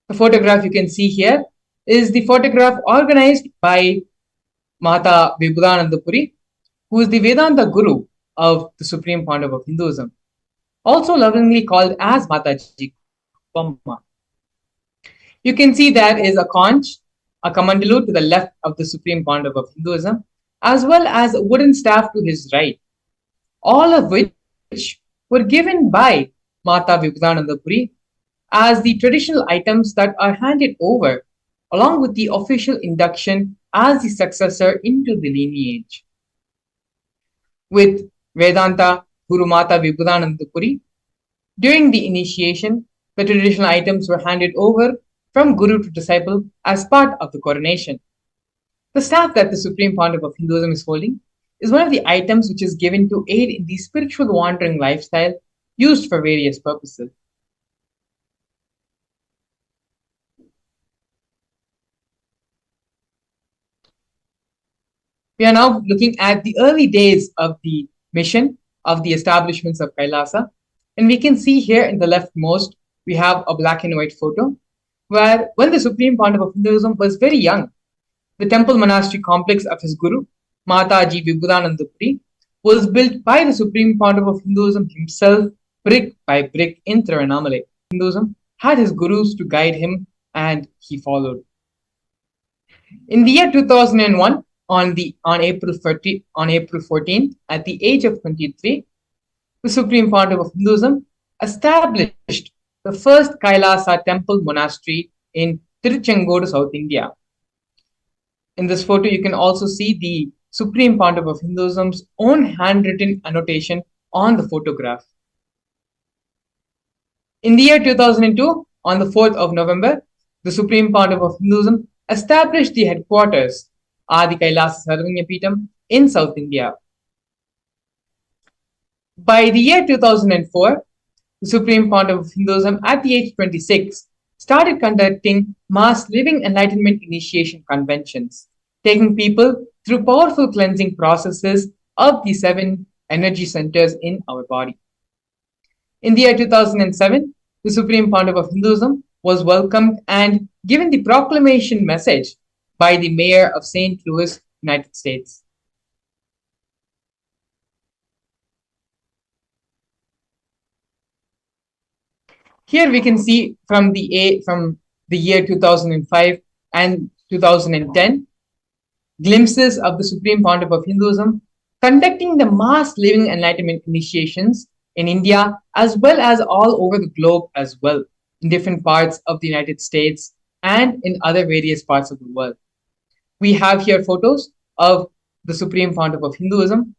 The photograph you can see here is the photograph organized by Mata Vibhudanandapuri, who is the Vedanta Guru of the Supreme Pandava of Hinduism, also lovingly called as Mataji Pamma. You can see there is a conch, a kamandalu to the left of the Supreme Pandava of Hinduism, as well as a wooden staff to his right, all of which were given by Mata Vibhudanandapuri as the traditional items that are handed over, along with the official induction as the successor into the lineage. With Vedanta Guru Mata Vibhudanandapuri, during the initiation, the traditional items were handed over from Guru to disciple as part of the coronation. The staff that the Supreme Pandava of Hinduism is holding is one of the items which is given to aid in the spiritual wandering lifestyle used for various purposes. We are now looking at the early days of the mission of the establishments of Kailasa. And we can see here in the leftmost, we have a black and white photo where when the Supreme Pandava of Hinduism was very young, the temple monastery complex of his guru, Mataji Vibhudanandapuri, was built by the Supreme Pandava of Hinduism himself, brick by brick in Tiruvannamalai. Hinduism had his gurus to guide him and he followed. In the year 2001, on April 14th, at the age of 23, the Supreme Pandava of Hinduism established the first Kailasa temple monastery in Tiruchengodu, South India. In this photo, you can also see the Supreme Pandava of Hinduism's own handwritten annotation on the photograph. In the year 2002, on the 4th of November, the Supreme Pandava of Hinduism established the headquarters, Adi Kailasa Sarvanyapeetham, in South India. By the year 2004, the Supreme Pandava of Hinduism, at the age 26, started conducting mass living enlightenment initiation conventions, taking people through powerful cleansing processes of the 7 energy centers in our body. In the year 2007, the Supreme Pandava of Hinduism was welcomed and given the proclamation message by the mayor of St. Louis, United States. Here we can see from the year 2005 and 2010 glimpses of the Supreme Pandava of Hinduism conducting the mass living enlightenment initiations in India as well as all over the globe as well, in different parts of the United States and in other various parts of the world. We have here photos of the Supreme Pandava of Hinduism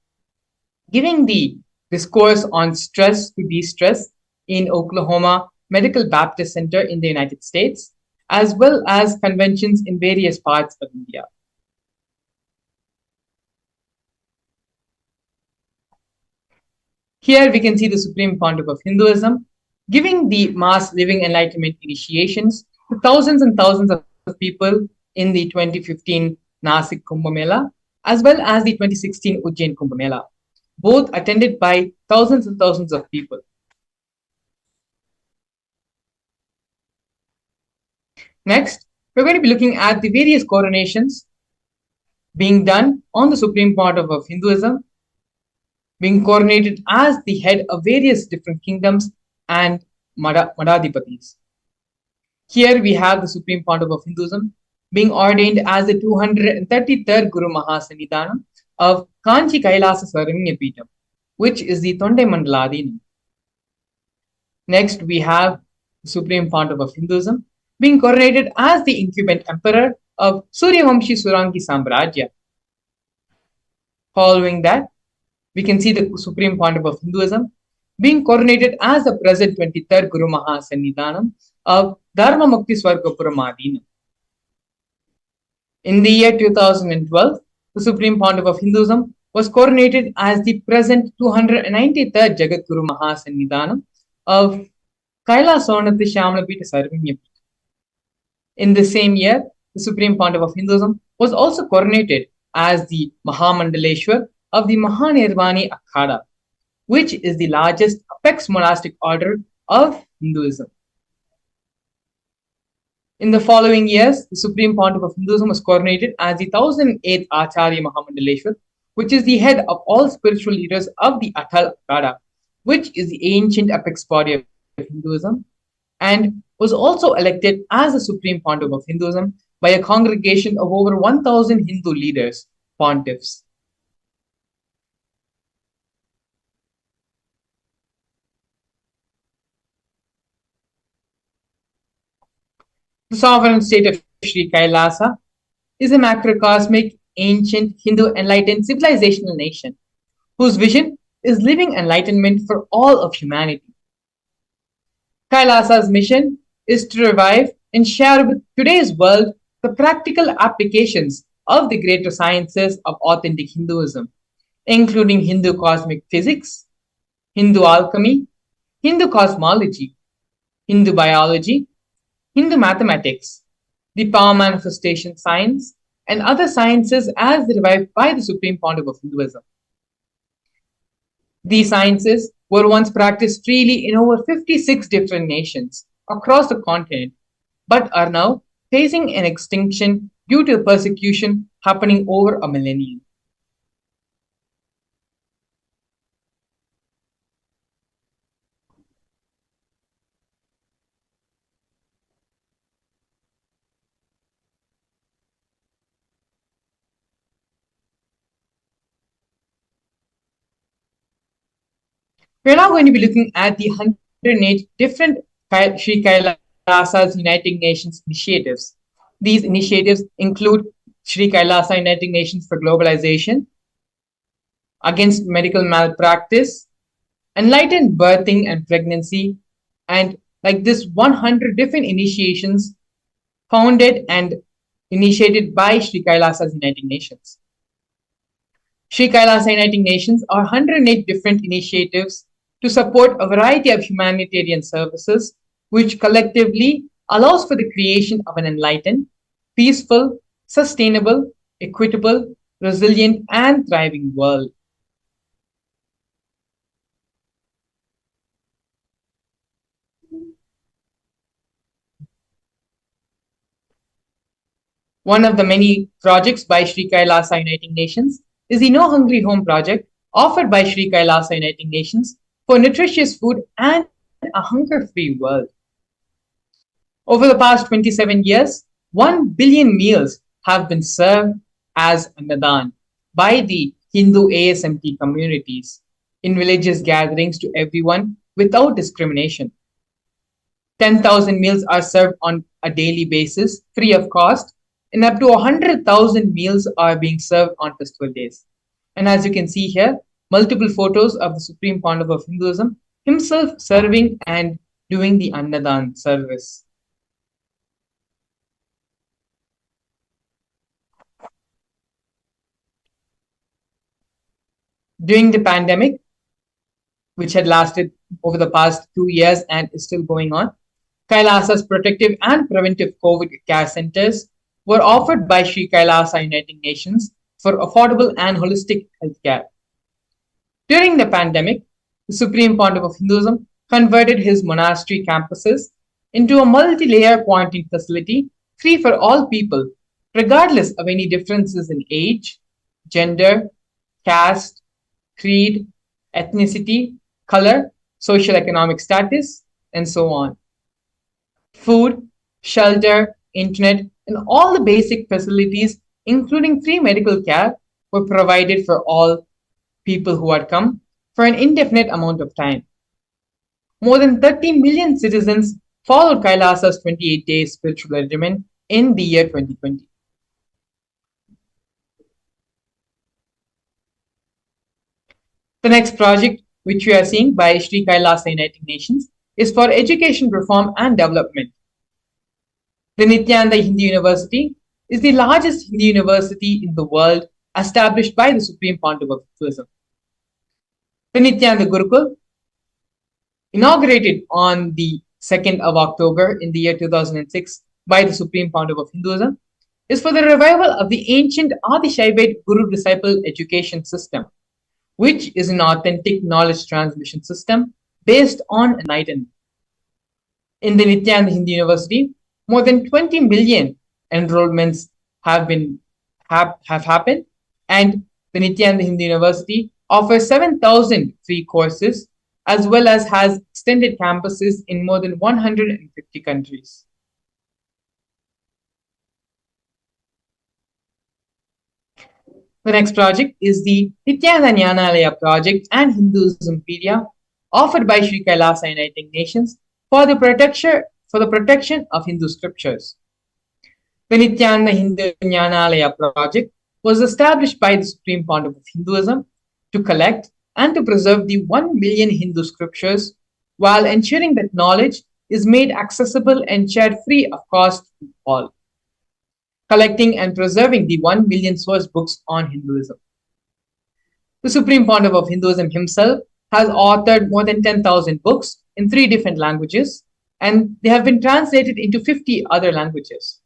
giving the discourse on stress to de-stress in Oklahoma Medical Baptist Center in the United States, as well as conventions in various parts of India. Here we can see the Supreme Pandava of Hinduism giving the mass living enlightenment initiations to thousands and thousands of people in the 2015 Nasik Kumbh Mela, as well as the 2016 Ujjain Kumbh Mela, both attended by thousands and thousands of people. Next, we're going to be looking at the various coronations being done on the Supreme Pandava of Hinduism, being coronated as the head of various different kingdoms and Madhadipatis. Here we have the Supreme Pandava of Hinduism being ordained as the 233rd Guru Mahasannidhanam of Kanchi Kailasa Sarvanyapeetham, which is the Tondai Mandaladinam. Next, we have the Supreme Pandava of Hinduism being coronated as the incumbent emperor of Suryavamshi Surangi Samrajya. Following that, we can see the Supreme Pandava of Hinduism being coronated as the present 23rd Guru Mahasannidhanam of Dharma Mukti Swargapuram. In the year 2012, the Supreme Pandava of Hinduism was coronated as the present 293rd Jagat Guru Mahasannidhanam of Kailasonati Shamalapita Sarvanyapita. In the same year, the Supreme Pandava of Hinduism was also coronated as the Mahamandaleshwar of the Mahanirvani Akhada, which is the largest apex monastic order of Hinduism. In the following years, the Supreme Pontiff of Hinduism was coronated as the 1008th Acharya Mahamandaleshwar, which is the head of all spiritual leaders of the Atal Akada, which is the ancient apex body of Hinduism, and was also elected as the Supreme Pontiff of Hinduism by a congregation of over 1,000 Hindu leaders, pontiffs. The sovereign state of Sri Kailasa is a macrocosmic, ancient, Hindu enlightened civilizational nation whose vision is living enlightenment for all of humanity. Kailasa's mission is to revive and share with today's world the practical applications of the greater sciences of authentic Hinduism, including Hindu cosmic physics, Hindu alchemy, Hindu cosmology, Hindu biology, Hindu mathematics, the power manifestation science, and other sciences as revived by the Supreme Pontiff of Hinduism. These sciences were once practiced freely in over 56 different nations across the continent, but are now facing an extinction due to persecution happening over a millennium. We're now going to be looking at the 108 different Sri Kailasa's United Nations initiatives. These initiatives include Sri Kailasa United Nations for Globalization, Against Medical Malpractice, Enlightened Birthing and Pregnancy, and like this 100 different initiations founded and initiated by Sri Kailasa's United Nations. Sri Kailasa United Nations are 108 different initiatives to support a variety of humanitarian services, which collectively allows for the creation of an enlightened, peaceful, sustainable, equitable, resilient, and thriving world. One of the many projects by Sri Kailasa Uniting Nations is the No Hungry Home project offered by Sri Kailasa Uniting Nations for nutritious food and a hunger-free world. Over the past 27 years, 1 billion meals have been served as Annadan by the Hindu ASMT communities in religious gatherings to everyone without discrimination. 10,000 meals are served on a daily basis, free of cost, and up to 100,000 meals are being served on festival days. And as you can see here, multiple photos of the Supreme Pontiff of Hinduism himself serving and doing the Annadan service. During the pandemic, which had lasted over the past 2 years and is still going on, Kailasa's protective and preventive COVID care centers were offered by Sri Kailasa Uniting Nations for affordable and holistic healthcare. During the pandemic, the Supreme Pontiff of Hinduism converted his monastery campuses into a multi-layer quarantine facility free for all people, regardless of any differences in age, gender, caste, creed, ethnicity, color, social economic status, and so on. Food, shelter, internet, and all the basic facilities, including free medical care, were provided for all people who had come for an indefinite amount of time. More than 30 million citizens followed Kailasa's 28-day spiritual regimen in the year 2020. The next project, which we are seeing by Sri Kailasa Uniting Nations, is for education reform and development. The Nithyananda Hindu University is the largest Hindu university in the world established by the Supreme Pontiff of Hinduism. The Nithyananda Gurukul, inaugurated on the 2nd of October in the year 2006 by the Supreme Pontiff of Hinduism, is for the revival of the ancient Adi-Shaivite Guru-disciple education system, which is an authentic knowledge transmission system based on enlightenment. In the Nithyananda Hindu University, More than 20 million enrollments have happened, and the Nithyananda Hindu University offers 7,000 free courses as well as has extended campuses in more than 150 countries. The next project is the Nithyananda Jnanalaya project and Hinduismpedia offered by Sri Kailasa Uniting Nations for the protection of Hindu scriptures. The Nithyananda Hindu Jnanalaya project was established by the Supreme Pontiff of Hinduism to collect and to preserve the 1 million Hindu scriptures while ensuring that knowledge is made accessible and shared free of cost to all. Collecting and preserving the 1 million source books on Hinduism. The Supreme Pontiff of Hinduism himself has authored more than 10,000 books in 3 different languages, and they have been translated into 50 other languages.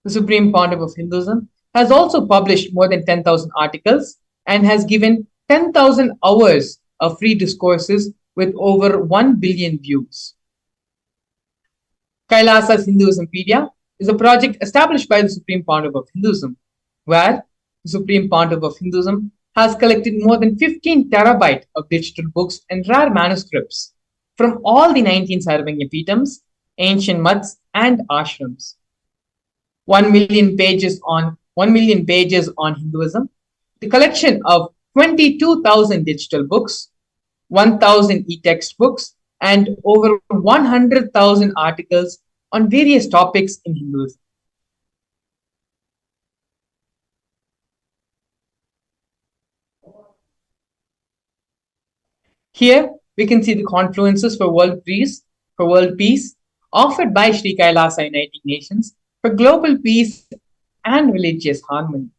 The Supreme Pontiff of Hinduism has also published more than 10,000 articles and has given 10,000 hours of free discourses with over 1 billion views. Kailasa's Hinduismpedia is a project established by the Supreme Pontiff of Hinduism, where the Supreme Pontiff of Hinduism has collected more than 15 terabyte of digital books and rare manuscripts from all the 19 Sarvanya Peetams, ancient mutts, and ashrams. 1 million pages on Hinduism, the collection of 22,000 digital books, 1,000 e-text books, and over 100,000 articles on various topics in Hinduism. Here we can see the confluences for world peace offered by Sri Kailasa Uniting Nations for global peace and religious harmony.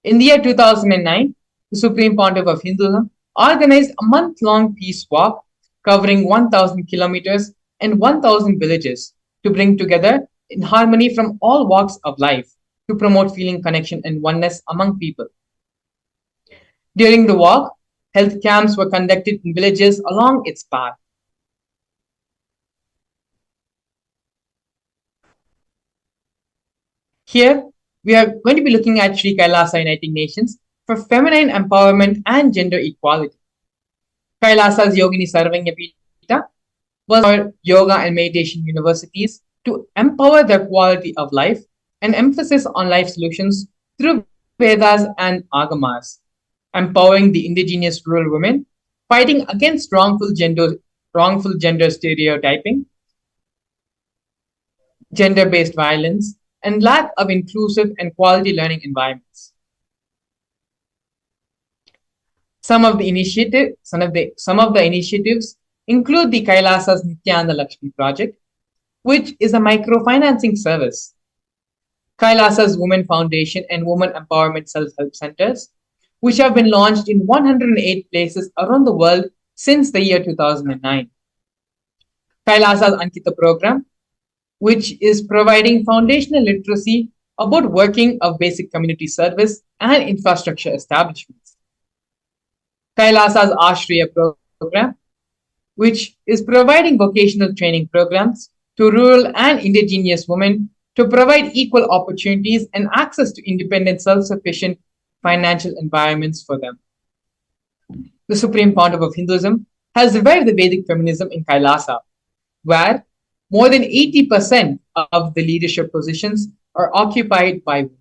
In the year 2009, the Supreme Pontiff of Hinduism organized a month-long peace walk covering 1,000 kilometers and 1,000 villages to bring together in harmony from all walks of life to promote feeling connection and oneness among people. During the walk, health camps were conducted in villages along its path. Here, we are going to be looking at Sri Kailasa Uniting Nations for feminine empowerment and gender equality. Kailasa's Yogini Sarvanya Peeta was for yoga and meditation universities to empower their quality of life and emphasis on life solutions through Vedas and Agamas, empowering the indigenous rural women, fighting against wrongful gender stereotyping, gender-based violence, and lack of inclusive and quality learning environments. Some of the initiatives include the Kailasa's Nithyananda Lakshmi project, which is a microfinancing service, Kailasa's Women Foundation and Women Empowerment Self-Help Centers, which have been launched in 108 places around the world since the year 2009. Kailasa's Ankita program, which is providing foundational literacy about working of basic community service and infrastructure establishments. Kailasa's Ashriya program, which is providing vocational training programs to rural and indigenous women to provide equal opportunities and access to independent, self-sufficient financial environments for them. The Supreme Pontiff of Hinduism has revived the Vedic feminism in Kailasa, where more than 80% of the leadership positions are occupied by women.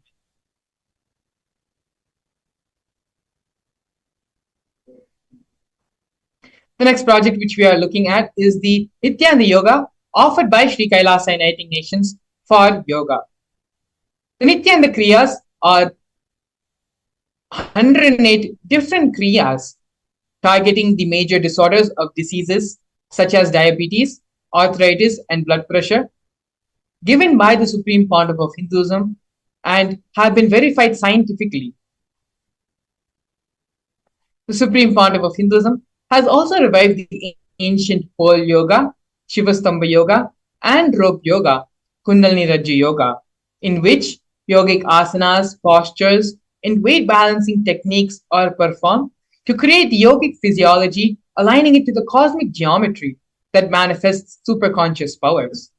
The next project which we are looking at is the Nithyananda Yoga offered by Sri Kailasa Uniting Nations for yoga. The Nithyananda Kriyas are 108 different Kriyas targeting the major disorders of diseases such as diabetes, arthritis, and blood pressure, given by the Supreme Pontiff of Hinduism and have been verified scientifically. The Supreme Pontiff of Hinduism has also revived the ancient pole yoga, Shivastamba yoga, and rope yoga, Kundalini Rajya yoga, in which yogic asanas, postures, and weight balancing techniques are performed to create the yogic physiology, aligning it to the cosmic geometry that manifests superconscious powers.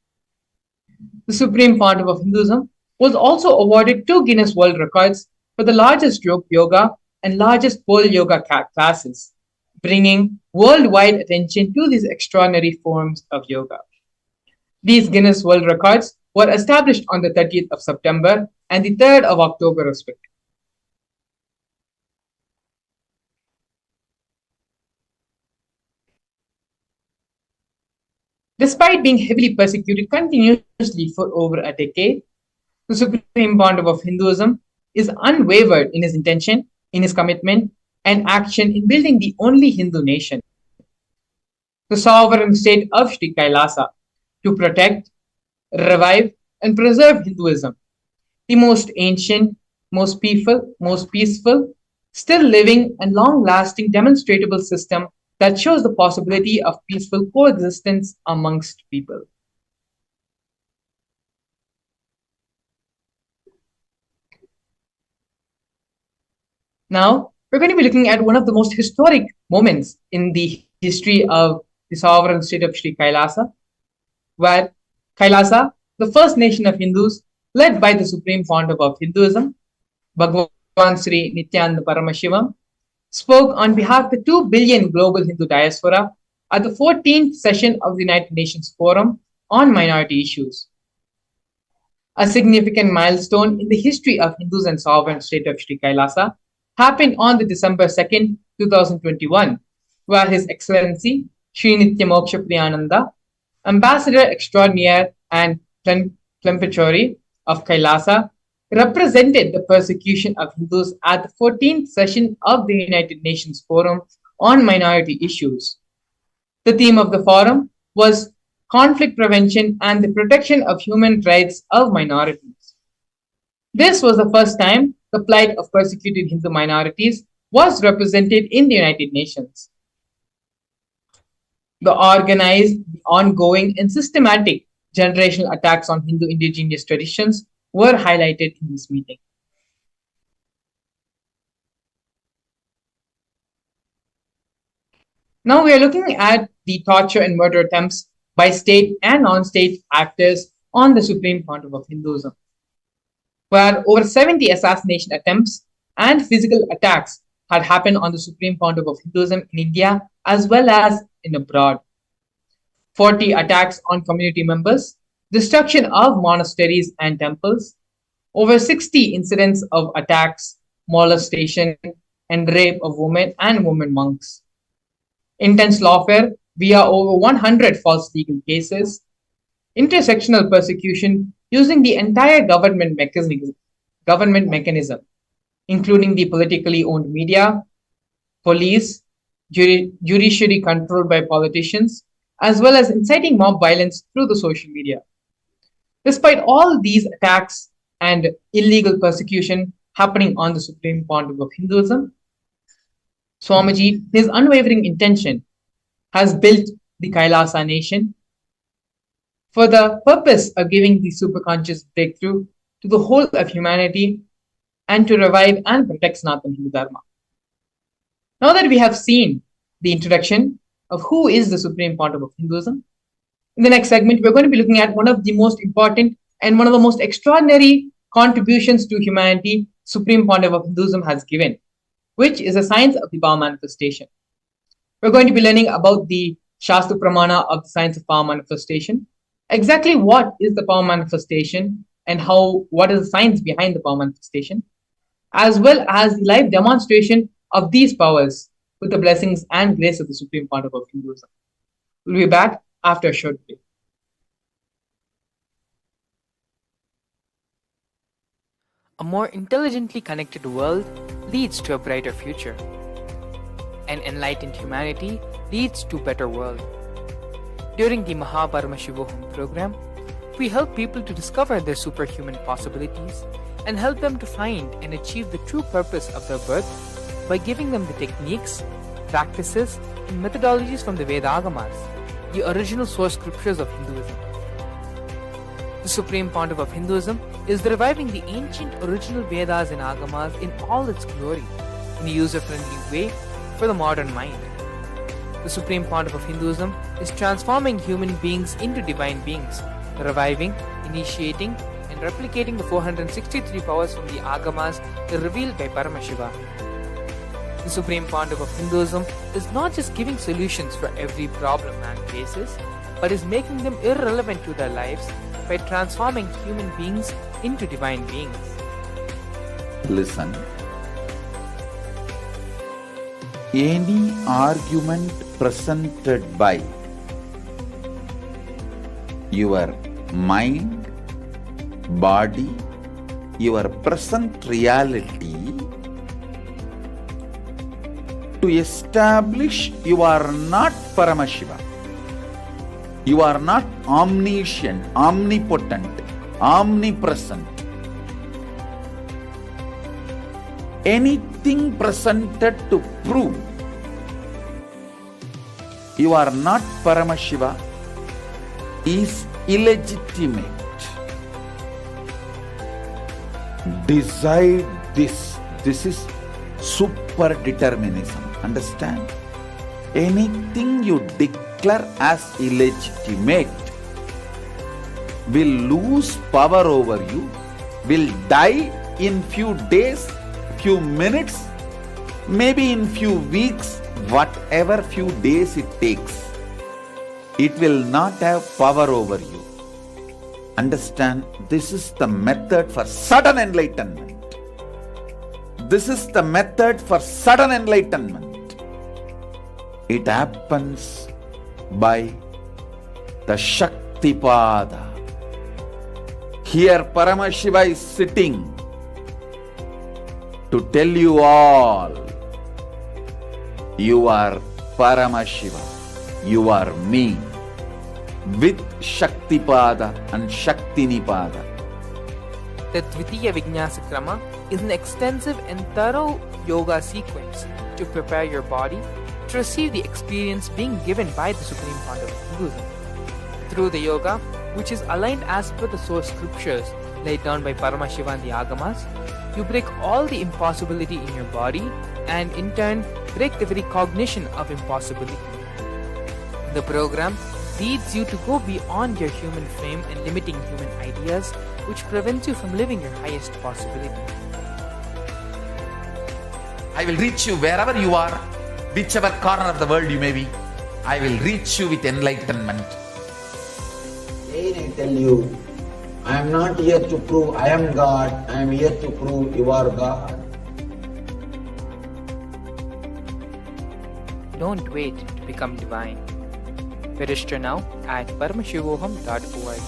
The Supreme Pontiff of Hinduism was also awarded two Guinness World Records for the largest group yoga and largest pole yoga classes, bringing worldwide attention to these extraordinary forms of yoga. These Guinness World Records were established on the 30th of September and the 3rd of October, respectively. Despite being heavily persecuted continuously for over a decade, the Supreme Pontiff of Hinduism is unwavered in his intention, in his commitment, and action in building the only Hindu nation, the sovereign state of Sri Kailasa, to protect, revive, and preserve Hinduism, the most ancient, most peaceful, still living, and long lasting demonstrable system that shows the possibility of peaceful coexistence amongst people. Now, we're going to be looking at one of the most historic moments in the history of the sovereign state of Sri Kailasa, where Kailasa, the first nation of Hindus, led by the Supreme Pontiff of Hinduism, Bhagwan Sri Nithyananda Paramashivam, spoke on behalf of the 2 billion global Hindu diaspora at the 14th session of the United Nations Forum on Minority Issues. A significant milestone in the history of Hindus and sovereign state of Sri Kailasa happened on the December 2nd, 2021, where His Excellency Sri Nityamoksha Priyananda, Ambassador Extraordinaire and Plenipotentiary of Kailasa, represented the persecution of Hindus at the 14th session of the United Nations Forum on Minority Issues. The theme of the forum was conflict prevention and the protection of human rights of minorities. This was the first time the plight of persecuted Hindu minorities was represented in the United Nations. The organized, ongoing, and systematic generational attacks on Hindu indigenous traditions were highlighted in this meeting. Now we are looking at the torture and murder attempts by state and non-state actors on the Supreme Pontiff of Hinduism, where over 70 assassination attempts and physical attacks had happened on the Supreme Pontiff of Hinduism in India as well as in abroad. 40 attacks on community members, destruction of monasteries and temples, over 60 incidents of attacks, molestation, and rape of women and women monks. Intense lawfare via over 100 false legal cases, intersectional persecution using the entire government mechanism, including the politically owned media, police, judiciary controlled by politicians, as well as inciting mob violence through the social media. Despite all these attacks and illegal persecution happening on the Supreme Pontiff of Hinduism, Swamiji, his unwavering intention, has built the Kailasa nation for the purpose of giving the superconscious breakthrough to the whole of humanity and to revive and protect Sanatana Hindu Dharma. Now that we have seen the introduction of who is the Supreme Pontiff of Hinduism, in the next segment, we're going to be looking at one of the most important and one of the most extraordinary contributions to humanity Supreme Pontiff of Hinduism has given, which is the science of the power manifestation. We're going to be learning about the Shastra Pramana of the science of power manifestation, exactly what is the power manifestation and what is the science behind the power manifestation, as well as the live demonstration of these powers with the blessings and grace of the Supreme Pontiff of Hinduism. We'll be back after a short break. A more intelligently connected world leads to a brighter future. An enlightened humanity leads to a better world. During the Paramashivam program, we help people to discover their superhuman possibilities and help them to find and achieve the true purpose of their birth by giving them the techniques, practices, and methodologies from the Vedagamas, the original source scriptures of Hinduism. The Supreme Pontiff of Hinduism is reviving the ancient original Vedas and Agamas in all its glory, in a user-friendly way for the modern mind. The Supreme Pontiff of Hinduism is transforming human beings into divine beings reviving, initiating, and replicating the 463 powers from the Agamas revealed by Paramashiva. The Supreme Pontiff of Hinduism is not just giving solutions for every problem man faces, but is making them irrelevant to their lives by transforming human beings into divine beings. Listen. Any argument presented by your mind, body, your present reality to establish you are not Paramashiva, you are not omniscient, omnipotent, omnipresent. Anything presented to prove you are not Paramashiva is illegitimate. Decide this. This is super determinism. Understand? Anything you declare as illegitimate will lose power over you, will die in few days, few minutes, maybe in few weeks, whatever few days it takes. It will not have power over you. Understand, this is the method for sudden enlightenment. This is the method for sudden enlightenment. It happens by the Shaktipada. Here Paramashiva is sitting to tell you all, you are Paramashiva, you are me, with Shaktipada and Shaktinipada. The Dvitiya Vijnasa Krama is an extensive and thorough yoga sequence to prepare your body to receive the experience being given by the Supreme Pontiff of Hinduism. Through the yoga, which is aligned as per the source scriptures laid down by Paramashiva and the Agamas, you break all the impossibility in your body and in turn break the very cognition of impossibility. The program leads you to go beyond your human frame and limiting human ideas, which prevents you from living your highest possibility. I will reach you wherever you are, whichever corner of the world you may be. I will reach you with enlightenment. Again I tell you, I am not here to prove I am God, I am here to prove you are God. Don't wait to become divine. Register now at paramashivoham.org.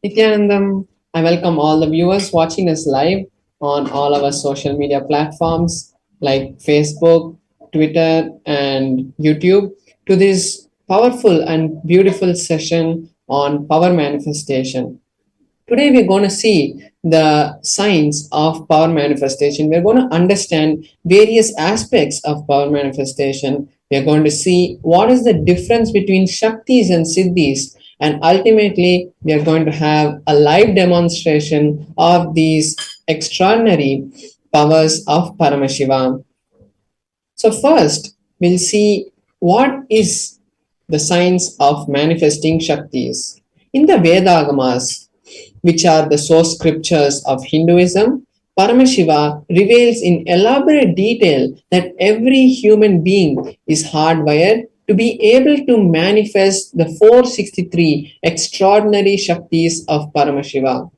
Nithyanandam, I welcome all the viewers watching us live on all our social media platforms like Facebook, Twitter, and YouTube to this powerful and beautiful session on power manifestation. Today, we're going to see the science of power manifestation. We're going to understand various aspects of power manifestation. We're going to see what is the difference between Shaktis and Siddhis. And ultimately, we are going to have a live demonstration of these extraordinary powers of Paramashiva. So first, we'll see what is the science of manifesting Shaktis. In the Vedagamas, which are the source scriptures of Hinduism, Paramashiva reveals in elaborate detail that every human being is hardwired to be able to manifest the 463 extraordinary Shaktis of Paramashiva.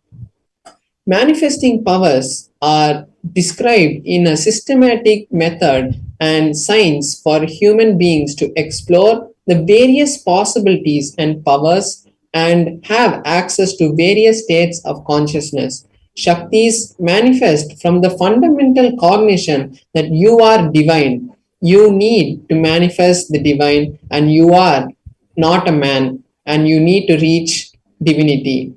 Manifesting powers are described in a systematic method and science for human beings to explore the various possibilities and powers and have access to various states of consciousness. Shaktis manifest from the fundamental cognition that you are divine. You need to manifest the divine, and you are not a man, and you need to reach divinity.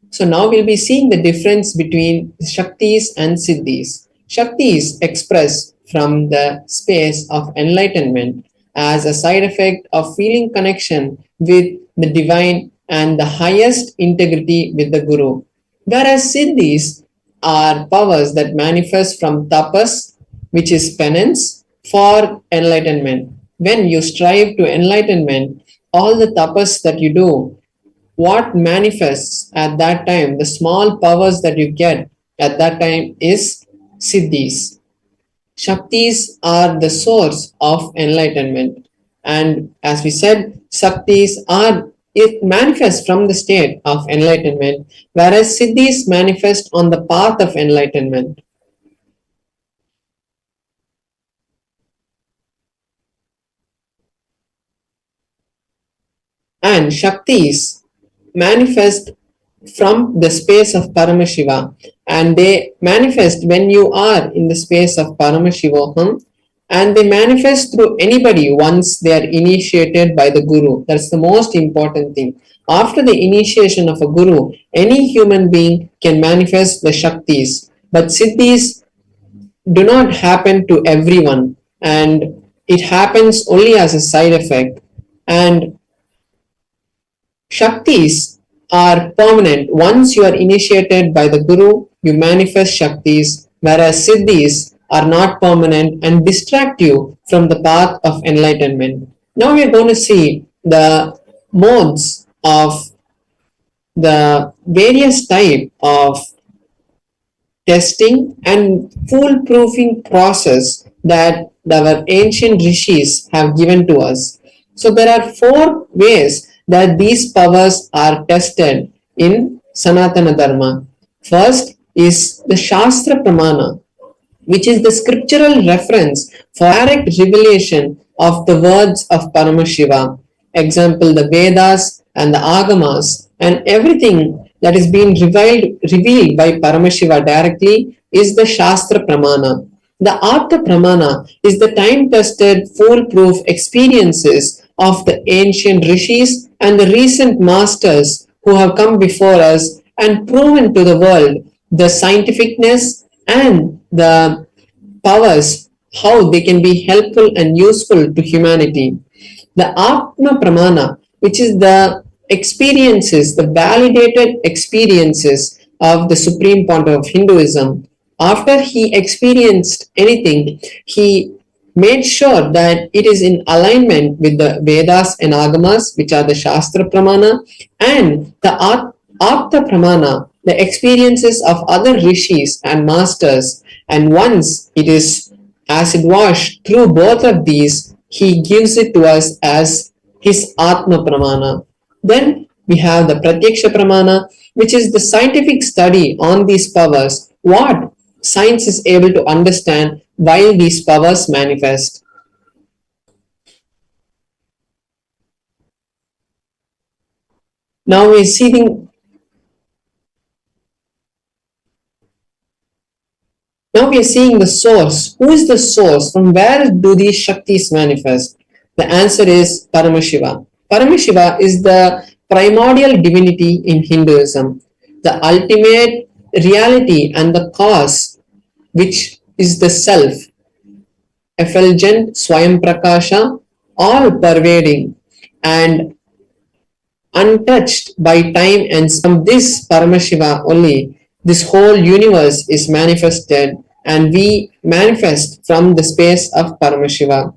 So now we'll be seeing the difference between Shaktis and Siddhis. Shakti is expressed from the space of enlightenment as a side effect of feeling connection with the divine and the highest integrity with the Guru. Whereas Siddhis are powers that manifest from tapas, which is penance, for enlightenment. When you strive to enlightenment, all the tapas that you do, what manifests at that time, the small powers that you get at that time is siddhis. Shaktis are the source of enlightenment. And as we said, Shaktis are it manifests from the state of enlightenment, whereas siddhis manifest on the path of enlightenment. And Shaktis manifest from the space of Paramashiva, and they manifest when you are in the space of Paramashivoham, and they manifest through anybody once they are initiated by the Guru. That's the most important thing. After the initiation of a Guru, any human being can manifest the Shaktis, but Siddhis do not happen to everyone, and it happens only as a side effect. And Shaktis are permanent. Once you are initiated by the Guru, you manifest Shaktis, whereas Siddhis are not permanent and distract you from the path of enlightenment. Now we are going to see the modes of the various type of testing and foolproofing process that our ancient rishis have given to us. So there are 4 ways that these powers are tested in Sanatana Dharma. First is the Shastra Pramana, which is the scriptural reference for direct revelation of the words of Paramashiva. Example, the Vedas and the Agamas and everything that is being revealed by Paramashiva directly is the Shastra Pramana. The Artha Pramana is the time-tested, foolproof experiences of the ancient rishis and the recent masters who have come before us and proven to the world the scientificness and the powers, how they can be helpful and useful to humanity. The Atma Pramana, which is the experiences, the validated experiences of the Supreme Pontiff of Hinduism. After he experienced anything, he made sure that it is in alignment with the Vedas and Agamas, which are the Shastra Pramana, and the Apta Pramana, the experiences of other rishis and masters. And once it is acid washed through both of these, he gives it to us as his Atma Pramana. Then we have the Pratyaksha Pramana, which is the scientific study on these powers, what science is able to understand while these powers manifest. Now we are seeing the source. Who is the source? From where do these Shaktis manifest? The answer is Paramashiva. Paramashiva is the primordial divinity in Hinduism, the ultimate reality and the cause, which is the self, effulgent, Swayam Prakasha, all pervading and untouched by time, and from this Paramashiva only this whole universe is manifested, and we manifest from the space of Paramashiva.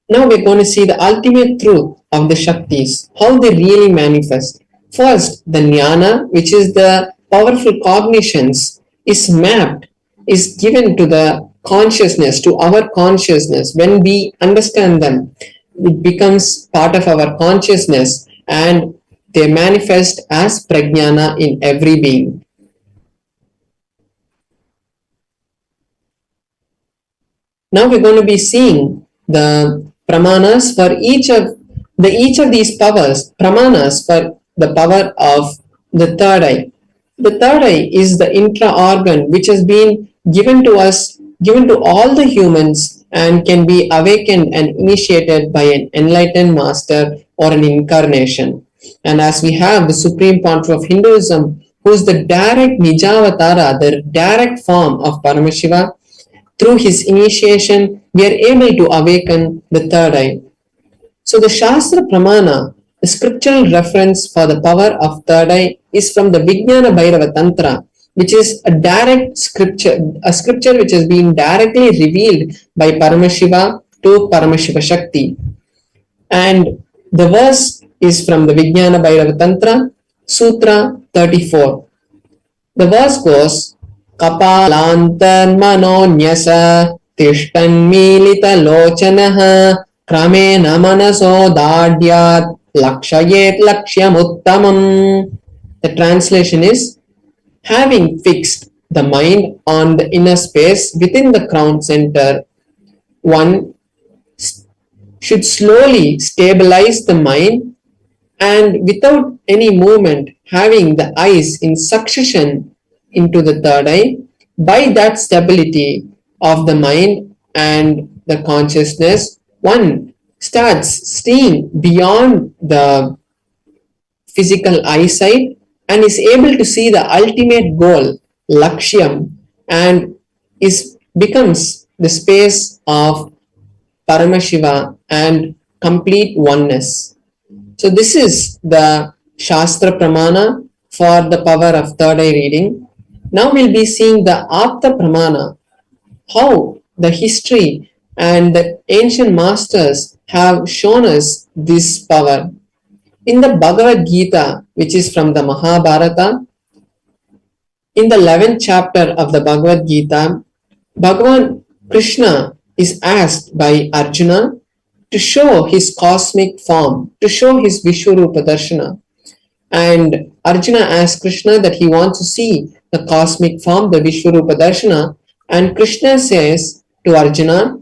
Now we're going to see the ultimate truth of the Shaktis, how they really manifest. First, the Jnana, which is the powerful cognitions, is mapped, is given to the consciousness, to our consciousness. When we understand them, it becomes part of our consciousness and they manifest as prajnana in every being. Now we're going to be seeing the pramanas for each of these powers, pramanas for the power of the third eye. The third eye is the intra organ which has been given to us, given to all the humans, and can be awakened and initiated by an enlightened master or an incarnation. And as we have the Supreme Pontiff of Hinduism, who is the direct Nijavatara, the direct form of Paramashiva, through his initiation, we are able to awaken the third eye. So the Shastra Pramana, the scriptural reference for the power of third eye, is from the Vijnana Bhairava Tantra, which is a direct scripture, a scripture which has been directly revealed by Paramashiva to Paramashiva Shakti. And the verse is from the Vijnana Bhairava Tantra, Sutra 34. The verse goes, Kapalantar manonyasa tishtan milita lochanaha kramena manaso dadyat lakshayet lakshyamuttamam. The translation is, having fixed the mind on the inner space within the crown center, one should slowly stabilize the mind and without any movement, having the eyes in succession into the third eye. By that stability of the mind and the consciousness, one starts seeing beyond the physical eyesight and is able to see the ultimate goal, Lakshyam, and becomes the space of Paramashiva and complete oneness. So this is the Shastra Pramana for the power of third eye reading. Now we'll be seeing the Apta Pramana, how the history and the ancient masters have shown us this power. In the Bhagavad Gita, which is from the Mahabharata, in the 11th chapter of the Bhagavad Gita, Bhagavan Krishna is asked by Arjuna to show his cosmic form, to show his Vishwarupa Darshana. And Arjuna asks Krishna that he wants to see the cosmic form, the Vishwarupa Darshana. And Krishna says to Arjuna,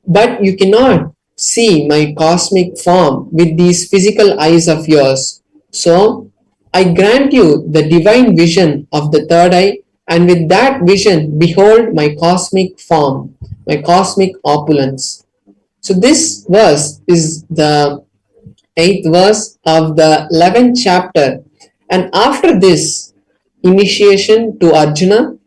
but you cannot see my cosmic form with these physical eyes of yours. So I grant you the divine vision of the third eye, and with that vision, behold my cosmic form, my cosmic opulence. So this verse is the 8th verse of the 11th chapter. And after this initiation to Arjuna,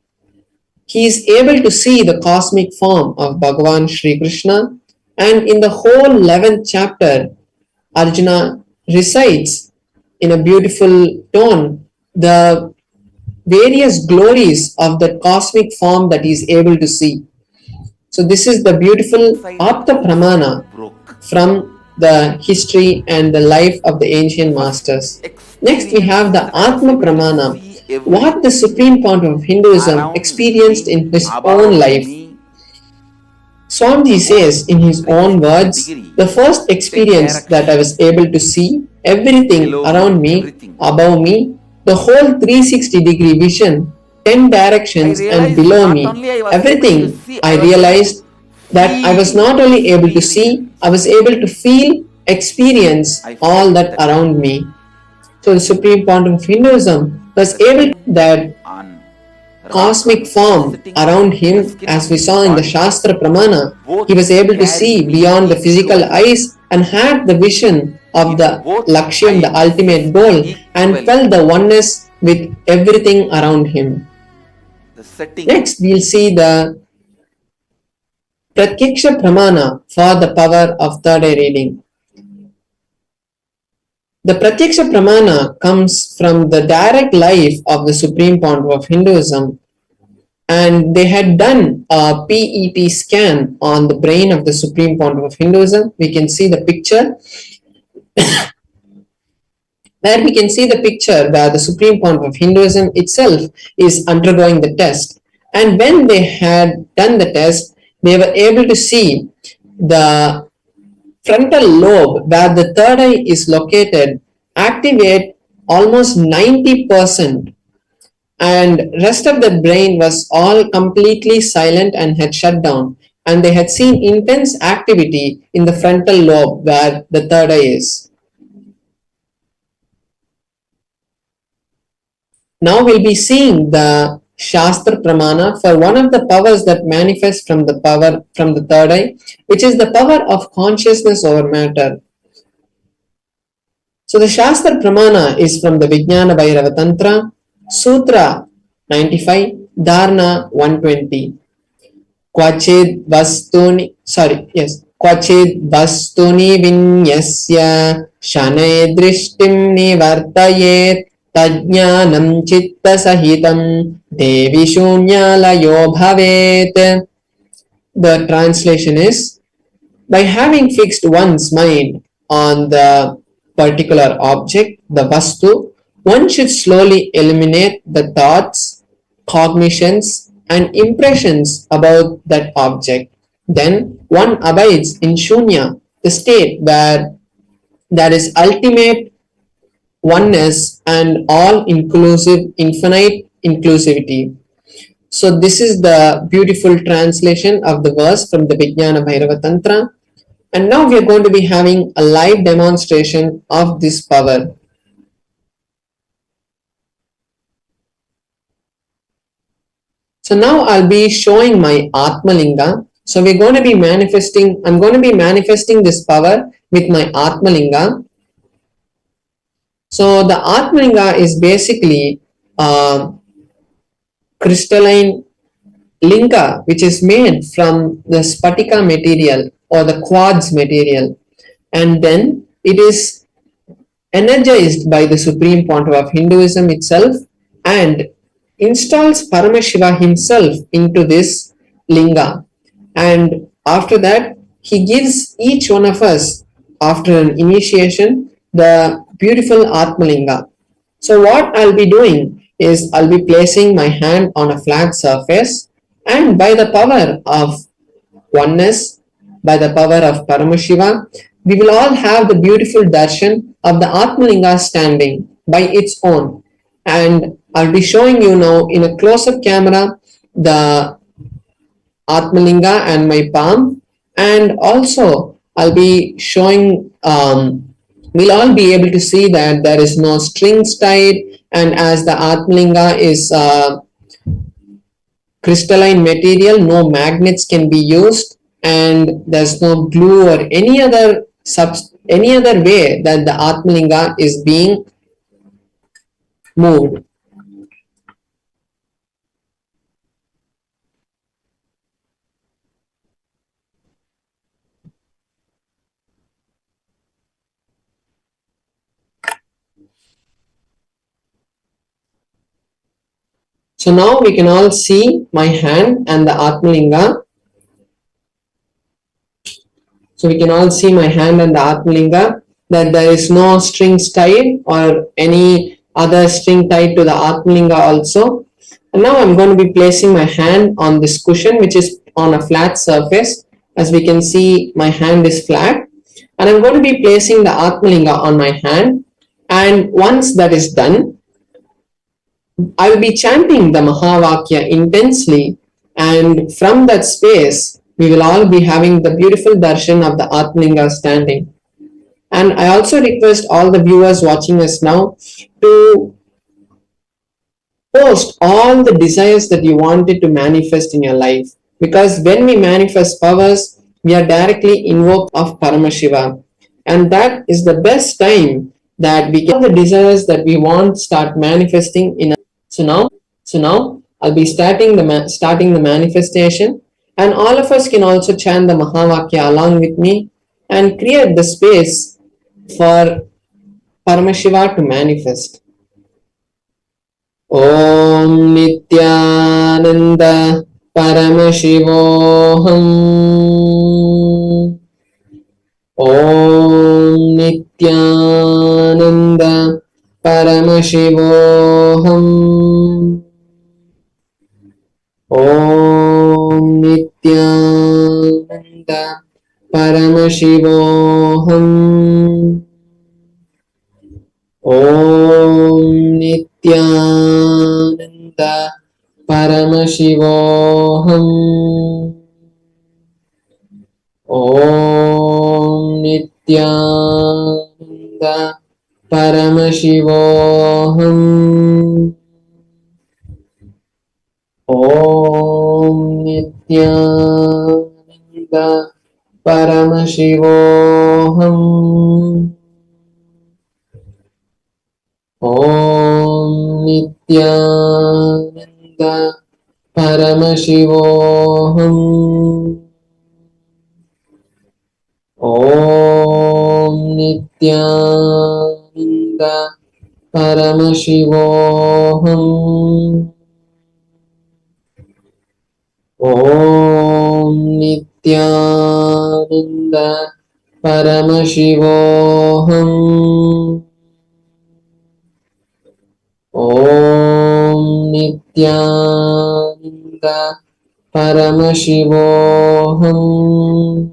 he is able to see the cosmic form of Bhagavan Sri Krishna. And in the whole 11th chapter, Arjuna recites in a beautiful tone the various glories of the cosmic form that he is able to see. So this is the beautiful Apta Pramana from the history and the life of the ancient masters. Next we have the Atma Pramana, what the Supreme Pontiff of Hinduism experienced in his own life. Swamiji says in his own words, the first experience that I was able to see everything around me, above me, the whole 360-degree vision, 10 directions and below me, everything, I realized that I was not only able to see, I was able to feel, experience all that around me. So the Supreme Pontiff of Hinduism was able to that cosmic form around him, as we saw in the Shastra Pramana. He was able to see beyond the physical eyes and had the vision of the Lakshyam, the ultimate goal, and felt the oneness with everything around him. Next, we'll see the Pratyaksha Pramana for the power of third eye reading. The Pratyaksha Pramana comes from the direct life of the Supreme Pontiff of Hinduism, and they had done a PET scan on the brain of the Supreme Pontiff of Hinduism. We can see the picture. There we can see the picture where the Supreme Pontiff of Hinduism itself is undergoing the test. And when they had done the test, they were able to see the frontal lobe where the third eye is located activate almost 90%, and rest of the brain was all completely silent and had shut down, and they had seen intense activity in the frontal lobe where the third eye is. Now we'll be seeing the Shastra Pramana for one of the powers that manifest from the third eye, which is the power of consciousness over matter. So the Shastra Pramana is from the Vijnana Bhairava Tantra, Sutra 95, Dharana 120. Kvachid vastuni vinyasya shanay drishtim nivartayet tajnanam chitta sahitam devi shunyalayo bhavet. The translation is, by having fixed one's mind on the particular object, the vastu, one should slowly eliminate the thoughts, cognitions, and impressions about that object. Then one abides in shunya, the state where there is ultimate oneness and all inclusive, infinite inclusivity. So this is the beautiful translation of the verse from the Vijnana Bhairava Tantra. And now we are going to be having a live demonstration of this power. So now I'll be showing my Atmalinga. So we're going to be manifesting, I'm going to be manifesting this power with my Atmalinga. So the Atmalinga is basically a crystalline linga which is made from the spatika material or the quartz material, and then it is energized by the Supreme Pontiff of Hinduism itself and installs Paramashiva himself into this linga, and after that he gives each one of us, after an initiation, the beautiful Atmalinga. So what I'll be doing is I'll be placing my hand on a flat surface, and by the power of oneness, by the power of Paramashiva, we will all have the beautiful darshan of the Atmalinga standing by its own. And I'll be showing you now in a close-up camera the Atmalinga and my palm, and also I'll be showing, we'll all be able to see that there is no strings tied, and as the Atmalinga is crystalline material, no magnets can be used, and there's no glue or any other way that the Atmalinga is being moved. So now we can all see my hand and the Atmalinga. So we can all see my hand and the Atmalinga, that there is no strings tied or any other string tied to the Atmalinga also. And now I'm going to be placing my hand on this cushion which is on a flat surface. As we can see, my hand is flat, and I'm going to be placing the Atmalinga on my hand, and once that is done, I will be chanting the Mahavakya intensely, and from that space we will all be having the beautiful darshan of the Atmalinga standing. And I also request all the viewers watching us now to post all the desires that you wanted to manifest in your life, because when we manifest powers, we are directly invoked of Paramashiva, and that is the best time that we can the desires that we want start manifesting in. So now I'll be starting the manifestation, and all of us can also chant the Mahavakya along with me and create the space for Paramashiva to manifest. Om Nithyananda Paramashivoham. Om Nithyananda Paramashivoham. Om Nithyananda Paramashivoham. Om Nithyananda Paramashivoham. Om Nithyananda Paramashivoham. Om Nithyananda Paramashivoham. Om Nithyananda Paramashivoham. Om Nithyananda Paramashivoham. Om Nithyananda Paramashivoham. Om Nithyananda Paramashivoham.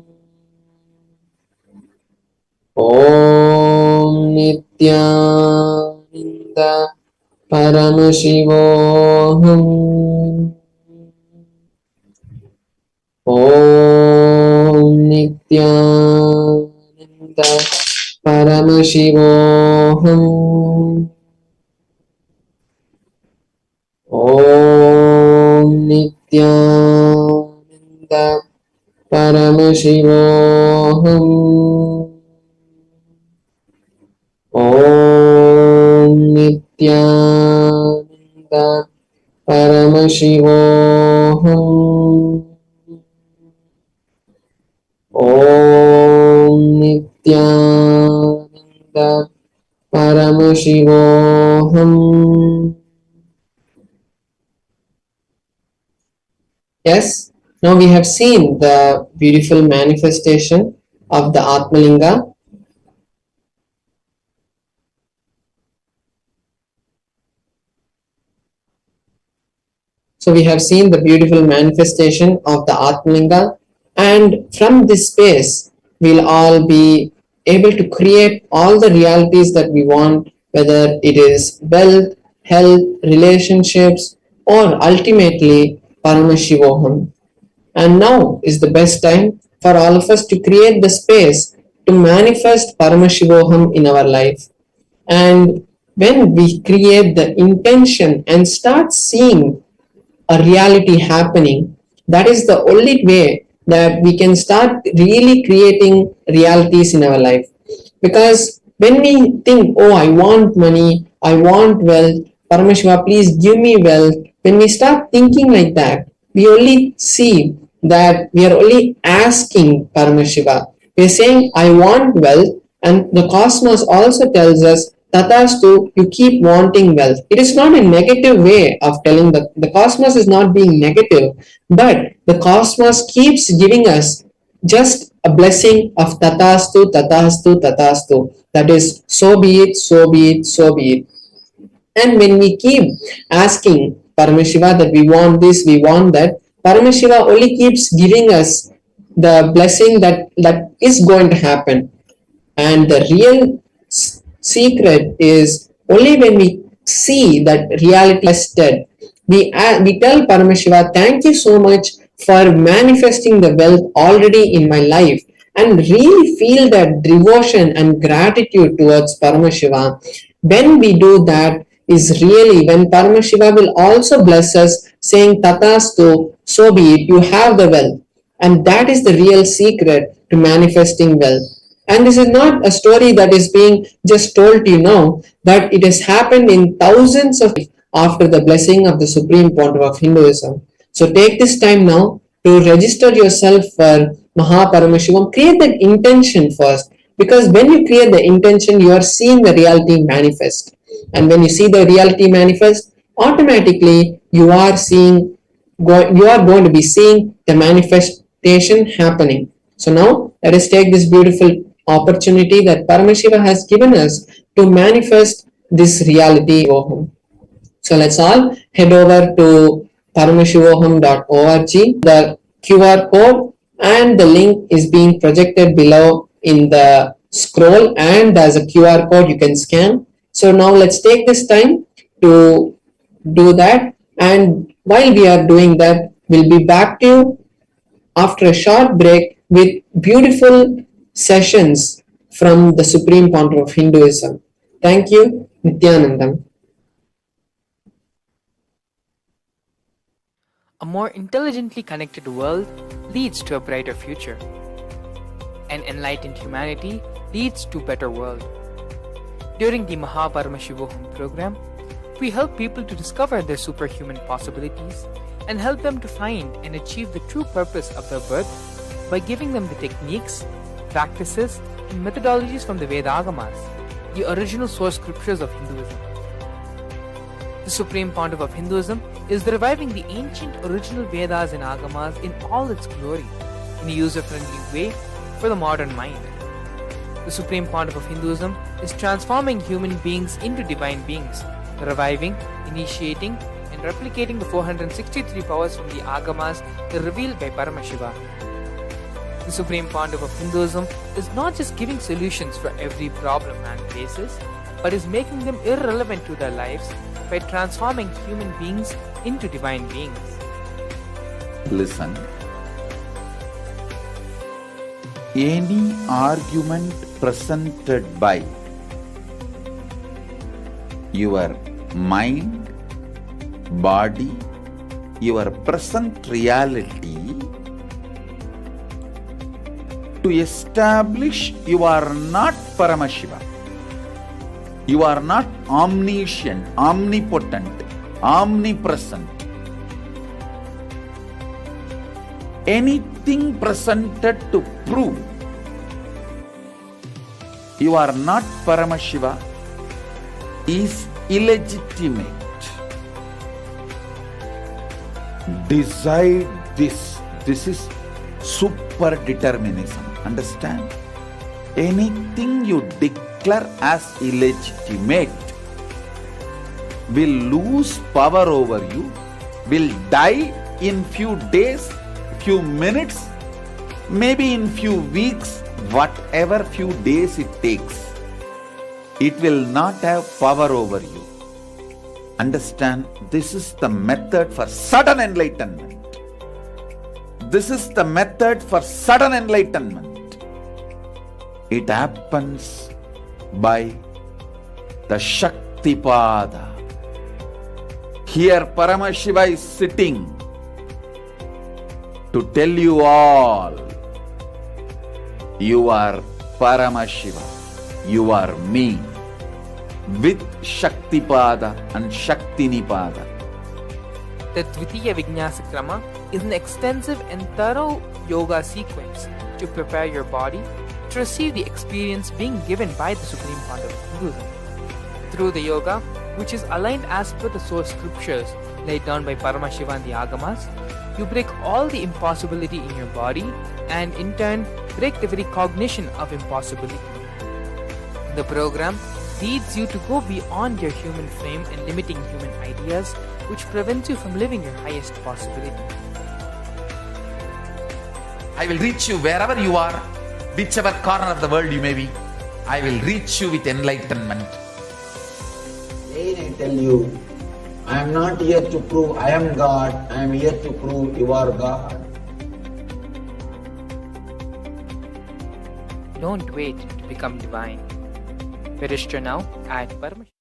Om Nithyananda Paramashivoham. Om Nithyananda Paramashivoham. Om Nithyananda Paramashivoham. Om Nithyananda Paramashivoham. Om Nithyananda Paramashivoham. Yes, now we have seen the beautiful manifestation of the Atmalinga. So we have seen the beautiful manifestation of the Atmalinga, and from this space, we'll all be able to create all the realities that we want, whether it is wealth, health, relationships, or ultimately Paramashivoham. And now is the best time for all of us to create the space to manifest Paramashivoham in our life. And when we create the intention and start seeing a reality happening, that is the only way that we can start really creating realities in our life. Because when we think, oh, I want money, I want wealth, Paramashiva, please give me wealth, when we start thinking like that, we only see that we are only asking Paramashiva. We are saying, I want wealth, and the cosmos also tells us, Tatastu, you keep wanting wealth. It is not a negative way of telling the cosmos is not being negative, but the cosmos keeps giving us just a blessing of Tatastu, Tatastu, Tatastu. That is, so be it, so be it, so be it. And when we keep asking Paramashiva that we want this, we want that, Paramashiva only keeps giving us the blessing that is going to happen. And the real secret is only when we see that reality tested, we tell Paramashiva, thank you so much for manifesting the wealth already in my life, and really feel that devotion and gratitude towards Paramashiva. When we do that is really when Paramashiva will also bless us, saying Tatastu, so be it, you have the wealth. And that is the real secret to manifesting wealth. And this is not a story that is being just told to you now, but it has happened in thousands of after the blessing of the Supreme Pontiff of Hinduism. So take this time now to register yourself for Mahaparamashivamam. Create that intention first, because when you create the intention, you are seeing the reality manifest. And when you see the reality manifest, automatically you are going to be seeing the manifestation happening. So now let us take this beautiful opportunity that Paramashiva has given us to manifest this reality. So let's all head over to paramashivoham.org. The QR code and the link is being projected below in the scroll, and as a QR code you can scan. So now let's take this time to do that, and while we are doing that, we'll be back to you after a short break with beautiful sessions from the Supreme Pontiff of Hinduism. Thank you, Nithyanandam. A more intelligently connected world leads to a brighter future. An enlightened humanity leads to a better world. During the Paramashivam program, we help people to discover their superhuman possibilities and help them to find and achieve the true purpose of their birth by giving them the techniques, practices, and methodologies from the Vedagamas, the original source scriptures of Hinduism. The Supreme Pontiff of Hinduism is reviving the ancient original Vedas and Agamas in all its glory, in a user-friendly way for the modern mind. The Supreme Pontiff of Hinduism is transforming human beings into divine beings, reviving, initiating, and replicating the 463 powers from the Agamas revealed by Paramashivam. The Supreme Pontiff of Hinduism is not just giving solutions for every problem man faces, but is making them irrelevant to their lives by transforming human beings into divine beings. Listen. Any argument presented by your mind, body, your present reality to establish you are not Paramashiva. You are not omniscient, omnipotent, omnipresent. Anything presented to prove you are not Paramashiva is illegitimate. Decide this. This is super determinism. Understand? Anything you declare as illegitimate will lose power over you, will die in few days, few minutes, maybe in few weeks, whatever few days it takes. It will not have power over you. Understand, this is the method for sudden enlightenment. This is the method for sudden enlightenment. It happens by the Shaktipada. Here Paramashiva is sitting to tell you all, you are Paramashiva, you are me, with Shaktipada and Shaktinipada. The Dvitiya Vijnasa Krama is an extensive and thorough yoga sequence to prepare your body to receive the experience being given by the Supreme Pontiff of Hinduism. Through the yoga, which is aligned as per the source scriptures laid down by Paramashiva and the Agamas, you break all the impossibility in your body and in turn break the very cognition of impossibility. The program leads you to go beyond your human frame and limiting human ideas, which prevents you from living your highest possibility. I will reach you wherever you are, whichever corner of the world you may be. I will reach you with enlightenment. Again I tell you, I am not here to prove I am God, I am here to prove you are God. Don't wait to become divine. Register now at Paramashivam.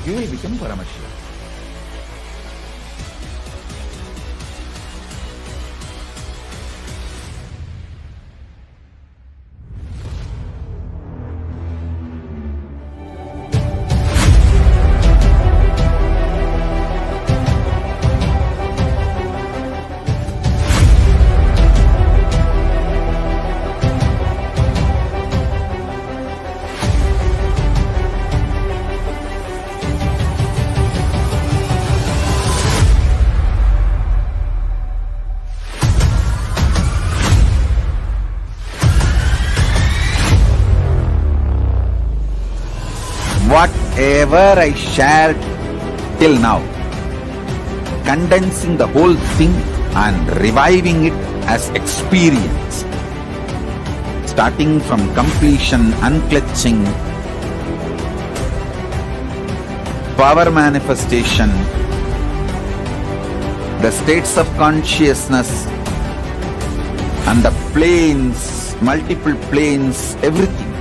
You will become Paramashiva. whatever I shared till now, condensing the whole thing and reviving it as experience, starting from completion, unclutching, power manifestation, the states of consciousness, and the planes, multiple planes, everything.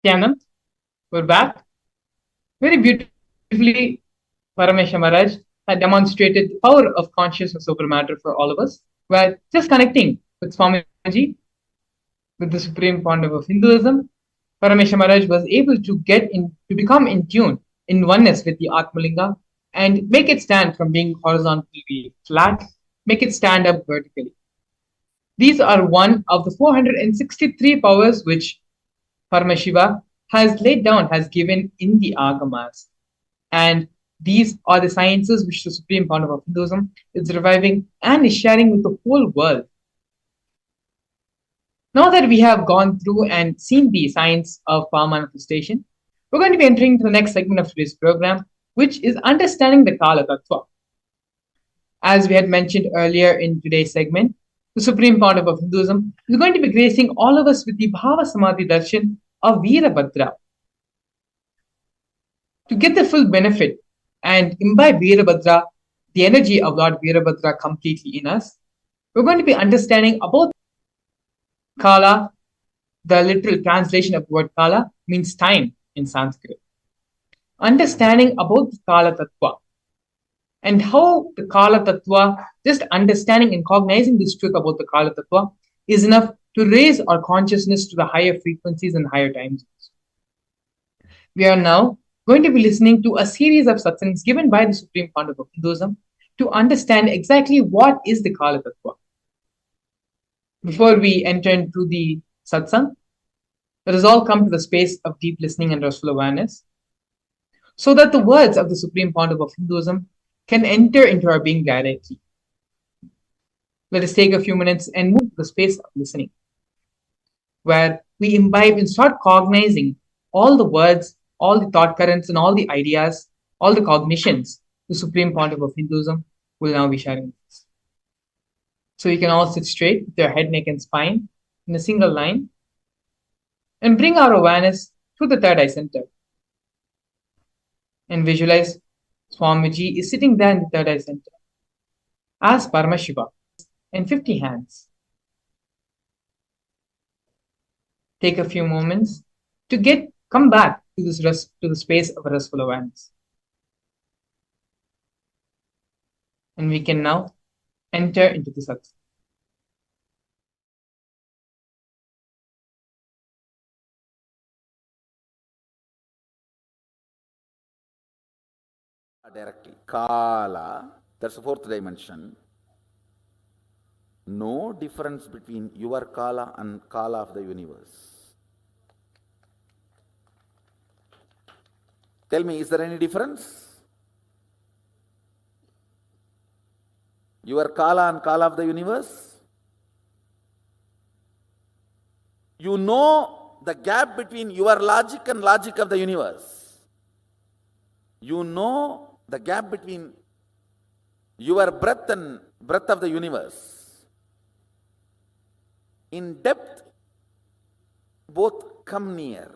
Nithyananda, we're back. Very beautifully, Paramashivam Maharaj had demonstrated the power of consciousness over matter for all of us. We're just connecting with Swamiji, with the supreme founder of Hinduism. Paramashivam Maharaj was able to to become in tune, in oneness with the Atmalinga, and make it stand from being horizontally flat, make it stand up vertically. These are one of the 463 powers which Paramashiva has laid down, has given in the Agamas. And these are the sciences which the supreme founder of Hinduism is reviving and is sharing with the whole world. Now that we have gone through and seen the science of power manifestation, we're going to be entering to the next segment of today's program, which is understanding the Kala Tattva. As we had mentioned earlier in today's segment, the supreme founder of Hinduism is going to be gracing all of us with the Bhava Samadhi Darshan of Virabhadra. To get the full benefit and imbibe Virabhadra, the energy of Lord Virabhadra completely in us, we're going to be understanding about Kala. The literal translation of the word Kala means time in Sanskrit. Understanding about the Kala Tattva and how the Kala Tattva, just understanding and cognizing this truth about the Kala Tattva is enough to raise our consciousness to the higher frequencies and higher time zones. We are now going to be listening to a series of satsangs given by the Supreme Founder of Hinduism to understand exactly what is the Kala Tattva. Before we enter into the satsang, let us all come to the space of deep listening and restful awareness so that the words of the Supreme Founder of Hinduism can enter into our being directly. Let us take a few minutes and move to the space of listening, where we imbibe and start cognizing all the words, all the thought currents, and all the ideas, all the cognitions the Supreme Founder of Hinduism will now be sharing with us. So you can all sit straight with your head, neck, and spine in a single line and bring our awareness to the third eye center. And visualize Swamiji is sitting there in the third eye center as Paramashiva and 50 hands. Take a few moments to come back to the space of restful awareness. And we can now enter into the satsang. Directly. Kala, that's the fourth dimension. No difference between your Kala and Kala of the universe. Tell me, is there any difference? Your Kala and Kala of the universe. You know the gap between your logic and logic of the universe. You know the gap between your breath and breath of the universe. In depth, both come near.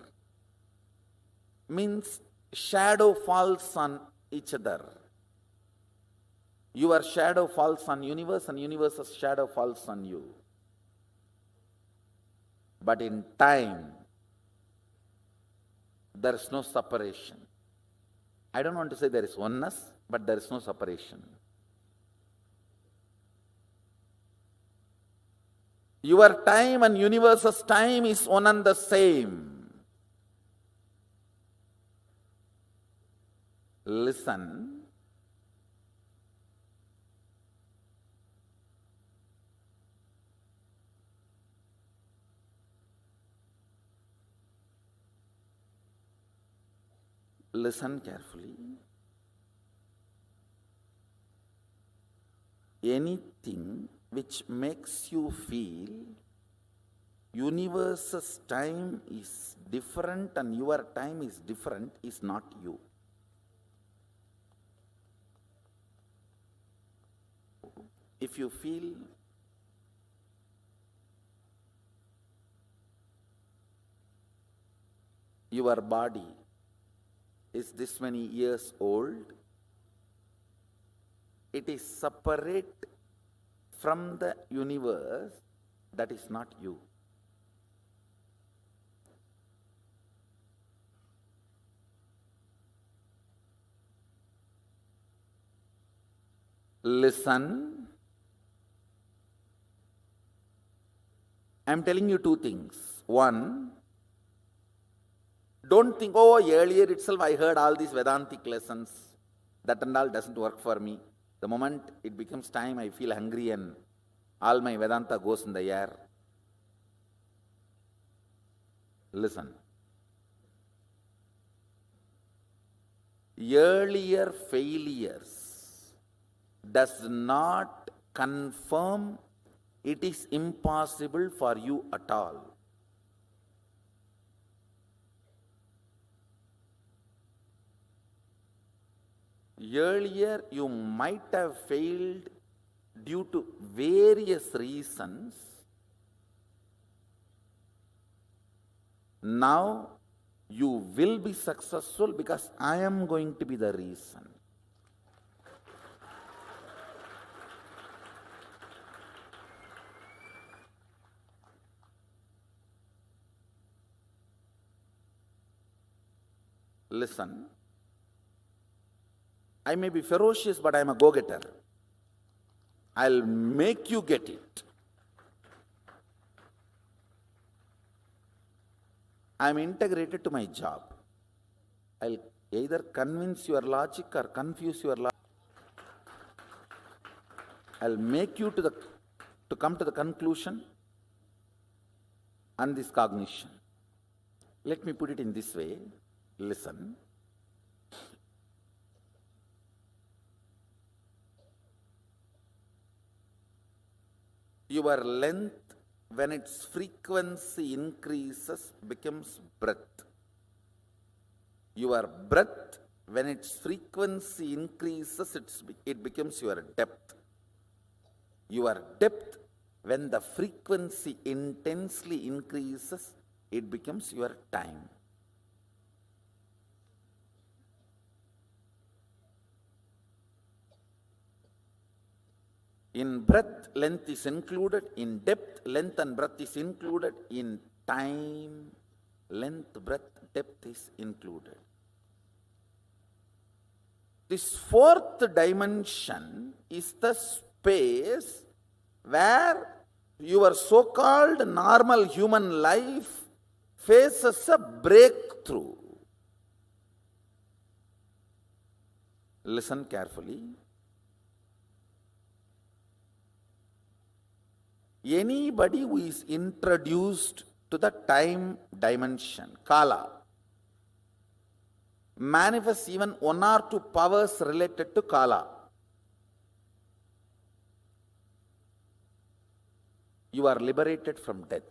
Means shadow falls on each other. Your shadow falls on universe and universe's shadow falls on you. But in time, there is no separation. I don't want to say there is oneness, but there is no separation. Your time and universe's time is one and the same. Listen. Listen carefully. Anything which makes you feel universe's time is different and your time is different is not you. If you feel your body is this many years old, it is separate from the universe, that is not you. Listen. I am telling you two things. One, don't think, oh, earlier itself I heard all these Vedantic lessons. That and all doesn't work for me. The moment it becomes time, I feel hungry and all my Vedanta goes in the air. Listen. Earlier failures does not confirm it is impossible for you at all. Earlier you might have failed due to various reasons. Now you will be successful because I am going to be the reason. Listen, I may be ferocious, but I am a go-getter. I'll make you get it. I am integrated to my job. I'll either convince your logic or confuse your logic. I'll make you to come to the conclusion and this cognition. Let me put it in this way. Listen. Your length, when its frequency increases, becomes breadth. Your breadth, when its frequency increases, it becomes your depth. Your depth, when the frequency intensely increases, it becomes your time. In breadth, length is included. In depth, length and breadth is included. In time, length, breadth, depth is included. This fourth dimension is the space where your so-called normal human life faces a breakthrough. Listen carefully. Anybody who is introduced to the time dimension, Kala, manifests even one or two powers related to Kala. you are liberated from death.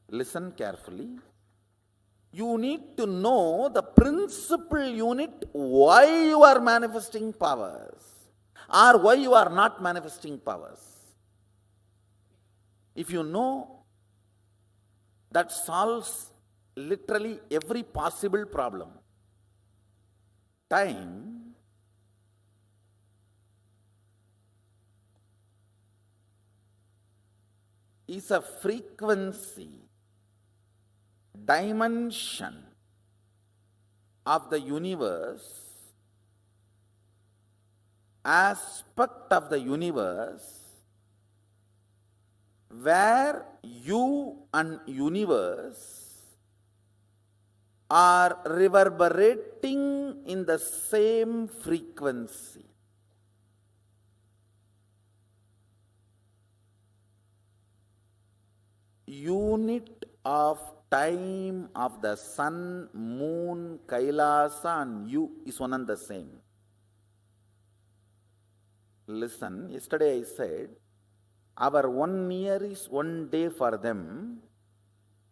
Listen carefully. You need to know the principal unit why you are manifesting powers or why you are not manifesting powers. If you know, that solves literally every possible problem. Time is a frequency, dimension of the universe, aspect of the universe, where you and universe are reverberating in the same frequency. Unit of time of the sun, moon, Kailasa and you is one and the same. Listen, yesterday I said, our 1 year is 1 day for them,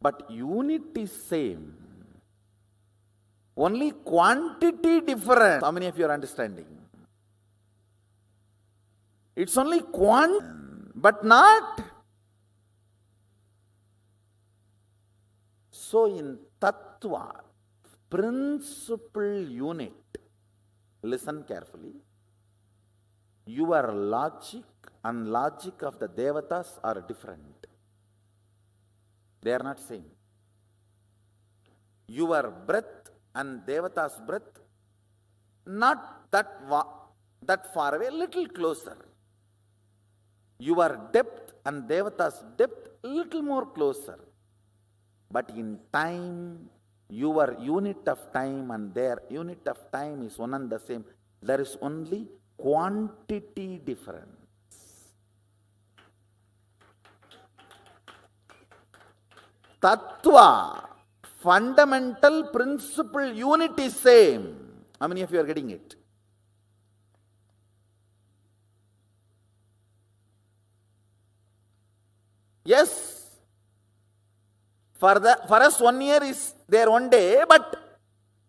but unit is same. Only quantity different. How many of you are understanding? It's only but not. So in Tattva, principal unit, listen carefully, your logic and logic of the Devatas are different. They are not same. Your breath and Devata's breath, not that far away, little closer. Your depth and Devata's depth, little more closer. But in time, your unit of time and their unit of time is one and the same. There is only quantity difference. Tattva, fundamental principle unit is same. How many of you are getting it? Yes. For us 1 year is their 1 day, but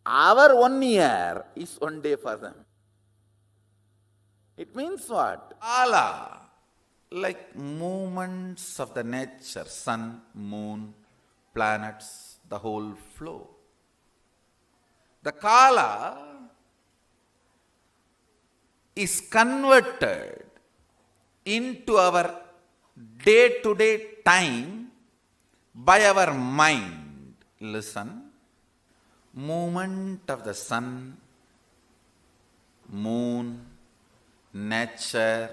our 1 year is 1 day for them. It means what? Kala, like movements of the nature, sun, moon, planets, the whole flow. The Kala is converted into our day-to-day time by our mind. Listen, movement of the sun, moon, nature.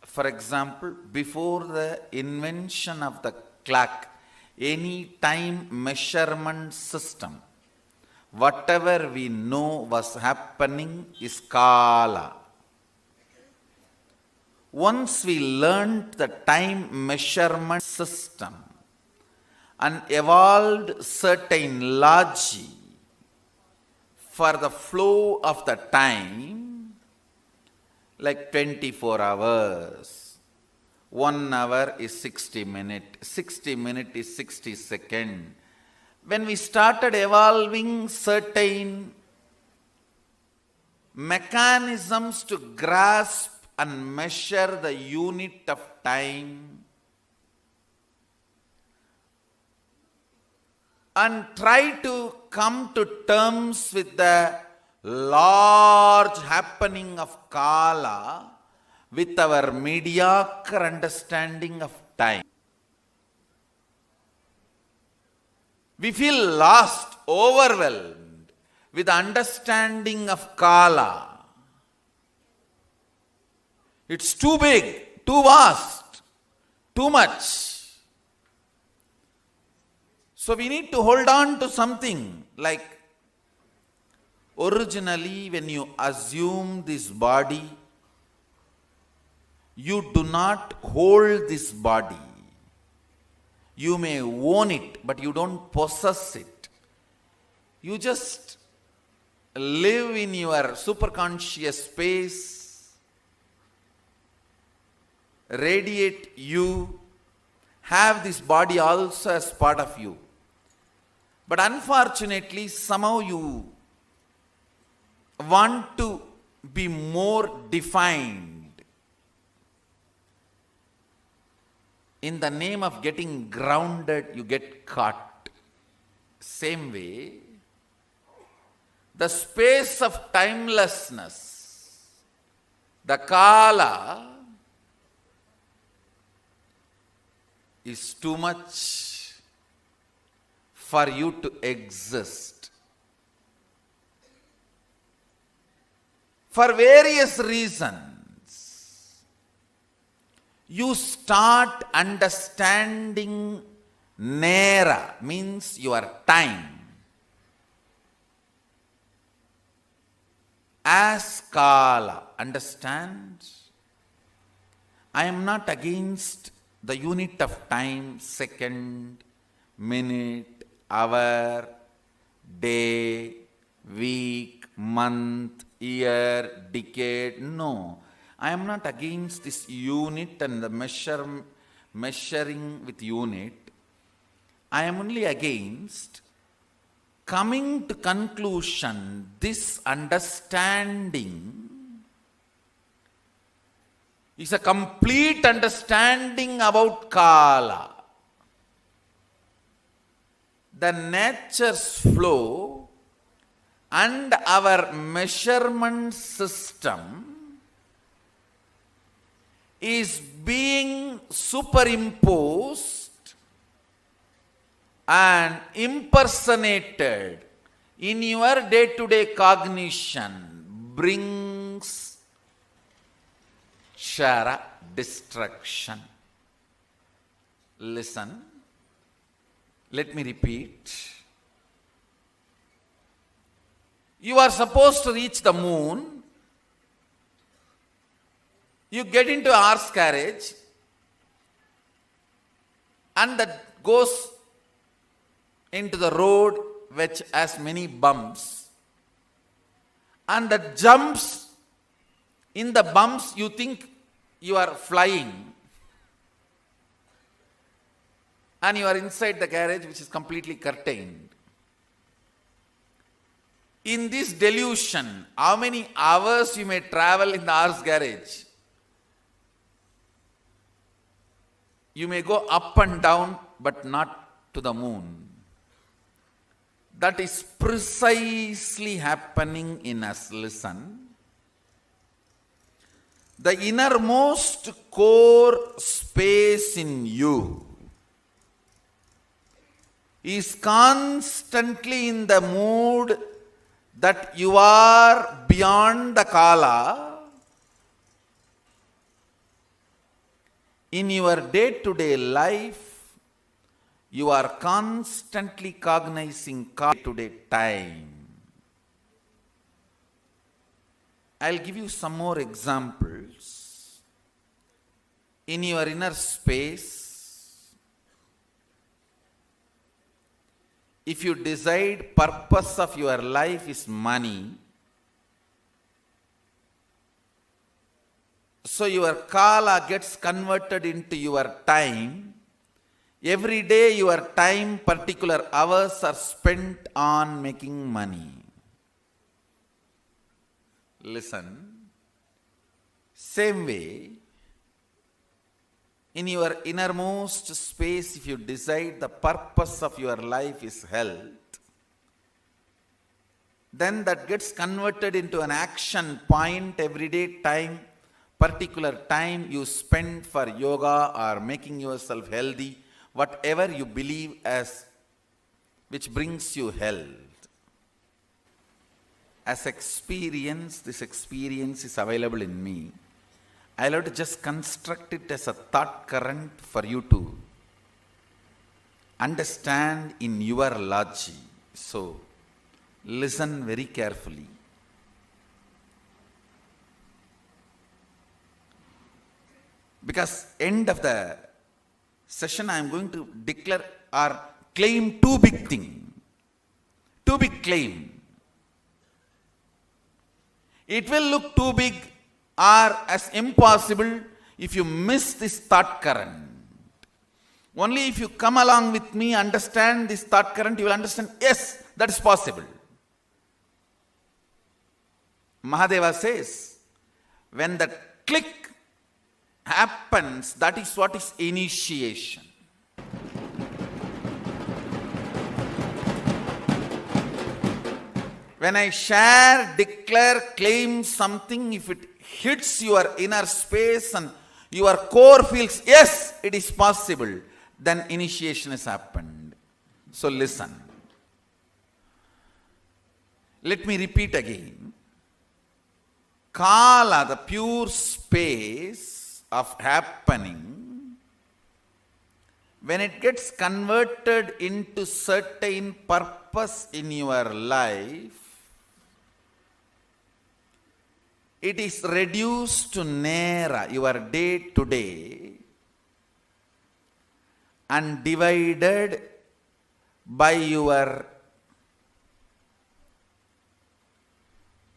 For example, before the invention of the clock, any time measurement system, whatever we know was happening is Kala. Once we learned the time measurement system and evolved certain logic for the flow of the time, like 24 hours, 1 hour is 60 minutes, 60 minutes is 60 seconds. When we started evolving certain mechanisms to grasp and measure the unit of time and try to come to terms with the large happening of Kala with our mediocre understanding of time. We feel lost, overwhelmed with the understanding of Kala. It's too big, too vast, too much. So we need to hold on to something like originally when you assume this body, you do not hold this body. You may own it, but you don't possess it. You just live in your superconscious space radiate you, have this body also as part of you. But unfortunately, somehow you want to be more defined. In the name of getting grounded, you get caught. Same way, the space of timelessness, the Kala, is too much for you to exist. For various reasons, you start understanding Nera, means your time, as Kala. Understand? I am not against the unit of time, second, minute, hour, day, week, month, year, decade. No, I am not against this unit and the measuring with unit. I am only against coming to conclusion, this understanding is a complete understanding about Kala. The nature's flow and our measurement system is being superimposed and impersonated in your day-to-day cognition, brings Shara, destruction. Listen, let me repeat. You are supposed to reach the moon. You get into a horse carriage and that goes into the road which has many bumps, and that jumps in the bumps. You think you are flying and you are inside the carriage which is completely curtained. In this delusion, how many hours you may travel in the horse carriage? You may go up and down but not to the moon. That is precisely happening in us. Listen. The innermost core space in you is constantly in the mood that you are beyond the Kala. In your day-to-day life, you are constantly cognizing day-to-day time. I'll give you some more examples. In your inner space, if you decide purpose of your life is money, so your Kala gets converted into your time. Every day your time, particular hours are spent on making money. Listen. Same way, in your innermost space, if you decide the purpose of your life is health, then that gets converted into an action point. Everyday time, particular time you spend for yoga or making yourself healthy, whatever you believe as which brings you health. As experience, this experience is available in me. I'll have to just construct it as a thought current for you to understand in your logic. So, listen very carefully. Because end of the session I am going to declare or claim two big things. Two big claim. It will look too big or as impossible if you miss this thought current. Only if you come along with me, understand this thought current, you will understand, yes, that is possible. Mahadeva says, when the click happens, that is what is initiation. When I share, declare, claim something, if it hits your inner space and your core feels, yes, it is possible, then initiation has happened. So listen. Let me repeat again. Kala, the pure space of happening, when it gets converted into certain purpose in your life, it is reduced to Nera, your day to day, and divided by your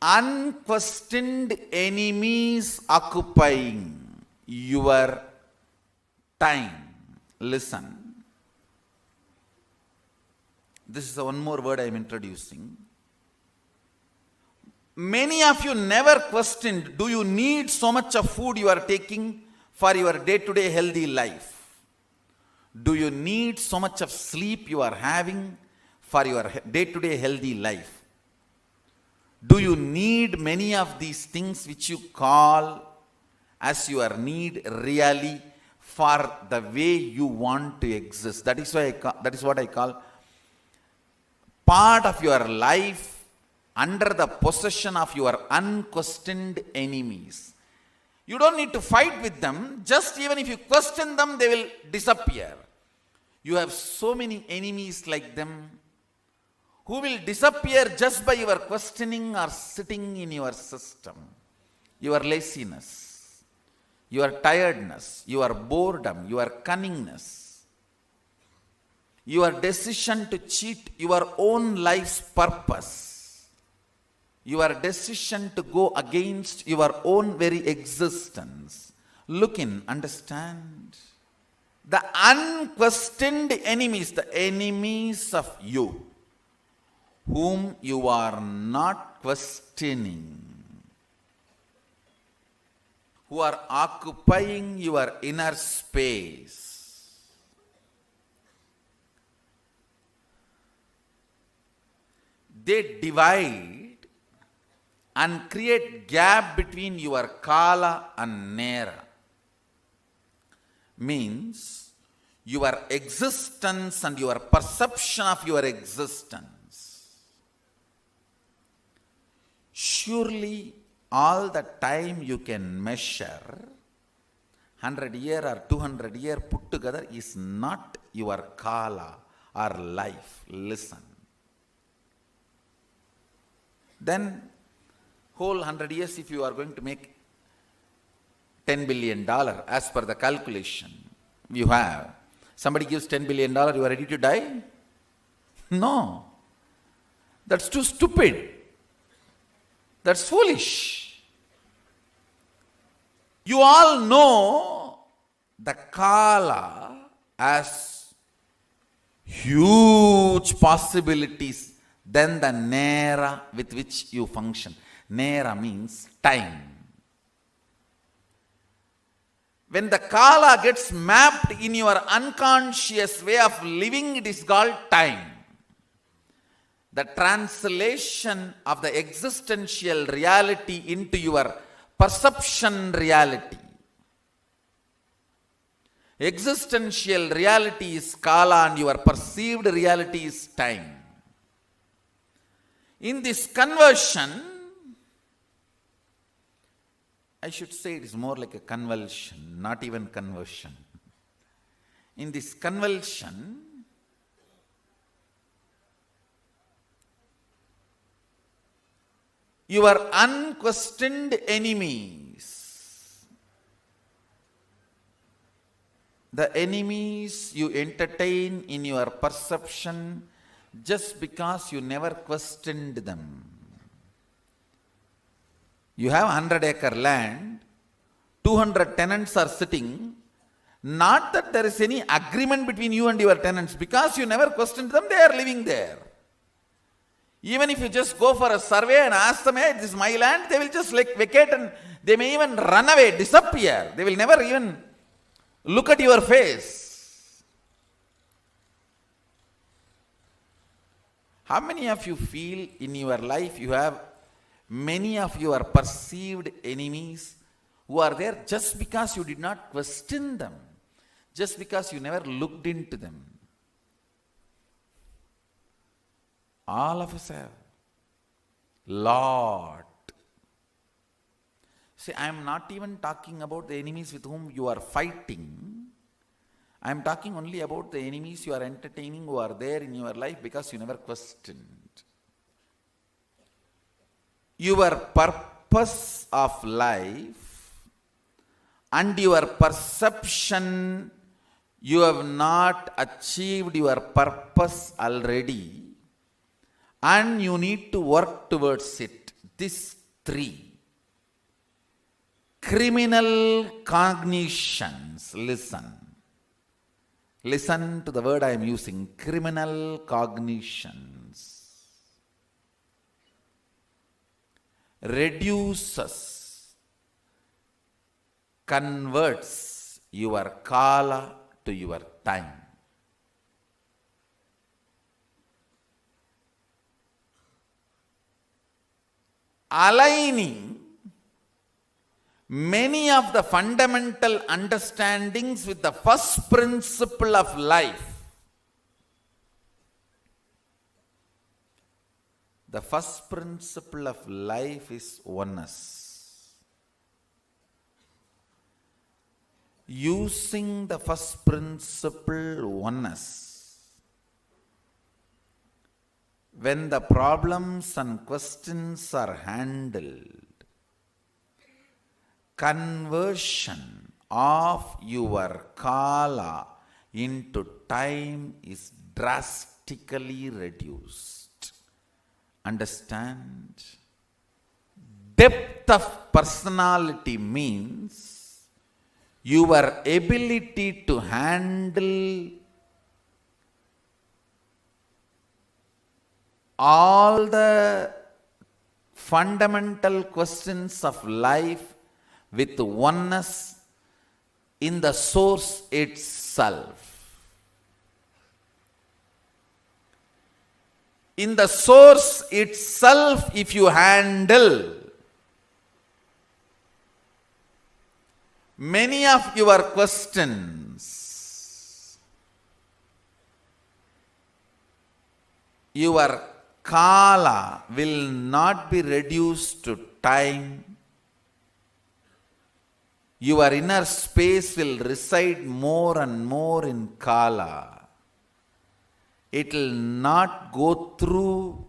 unquestioned enemies occupying your time. Listen. This is one more word I am introducing. Many of you never questioned, do you need so much of food you are taking for your day-to-day healthy life? Do you need so much of sleep you are having for your day-to-day healthy life? Do you need many of these things which you call as your need really for the way you want to exist? That is what I call part of your life under the possession of your unquestioned enemies. You don't need to fight with them. Just even if you question them, they will disappear. You have so many enemies like them who will disappear just by your questioning or sitting in your system. Your laziness, your tiredness, your boredom, your cunningness, your decision to cheat your own life's purpose, your decision to go against your own very existence. Look in, understand. The unquestioned enemies, the enemies of you, whom you are not questioning, who are occupying your inner space. They divide and create gap between your Kala and Nera. Means your existence and your perception of your existence. Surely all the time you can measure, 100 year or 200 year put together is not your Kala or life. Listen. Then whole 100 years, if you are going to make $10 billion as per the calculation you have, somebody gives $10 billion, you are ready to die? No. That's too stupid. That's foolish. You all know the Kala as huge possibilities than the Nera with which you function. Nera means time. When the Kala gets mapped in your unconscious way of living, it is called time. The translation of the existential reality into your perception reality. Existential reality is Kala and your perceived reality is time. In this conversion, I should say it is more like a convulsion, not even conversion. In this convulsion, your unquestioned enemies, the enemies you entertain in your perception just because you never questioned them. You have 100-acre land, 200 tenants are sitting, not that there is any agreement between you and your tenants, because you never questioned them, they are living there. Even if you just go for a survey and ask them, hey, this is my land, they will just like vacate and they may even run away, disappear. They will never even look at your face. How many of you feel in your life you have many of your perceived enemies who are there just because you did not question them, just because you never looked into them? All of us have. Lot. See, I am not even talking about the enemies with whom you are fighting. I am talking only about the enemies you are entertaining who are there in your life because you never questioned. Your purpose of life and your perception, you have not achieved your purpose already, and you need to work towards it. These three. Criminal cognitions. Listen. Listen to the word I am using. Criminal cognitions. Reduces, converts your kala to your time. Aligning many of the fundamental understandings with the first principle of life. The first principle of life is oneness. Using the first principle, oneness, when the problems and questions are handled, conversion of your kala into time is drastically reduced. Understand? Depth of personality means your ability to handle all the fundamental questions of life with oneness in the source itself. In the source itself, if you handle many of your questions, your kala will not be reduced to time. Your inner space will reside more and more in kala. It will not go through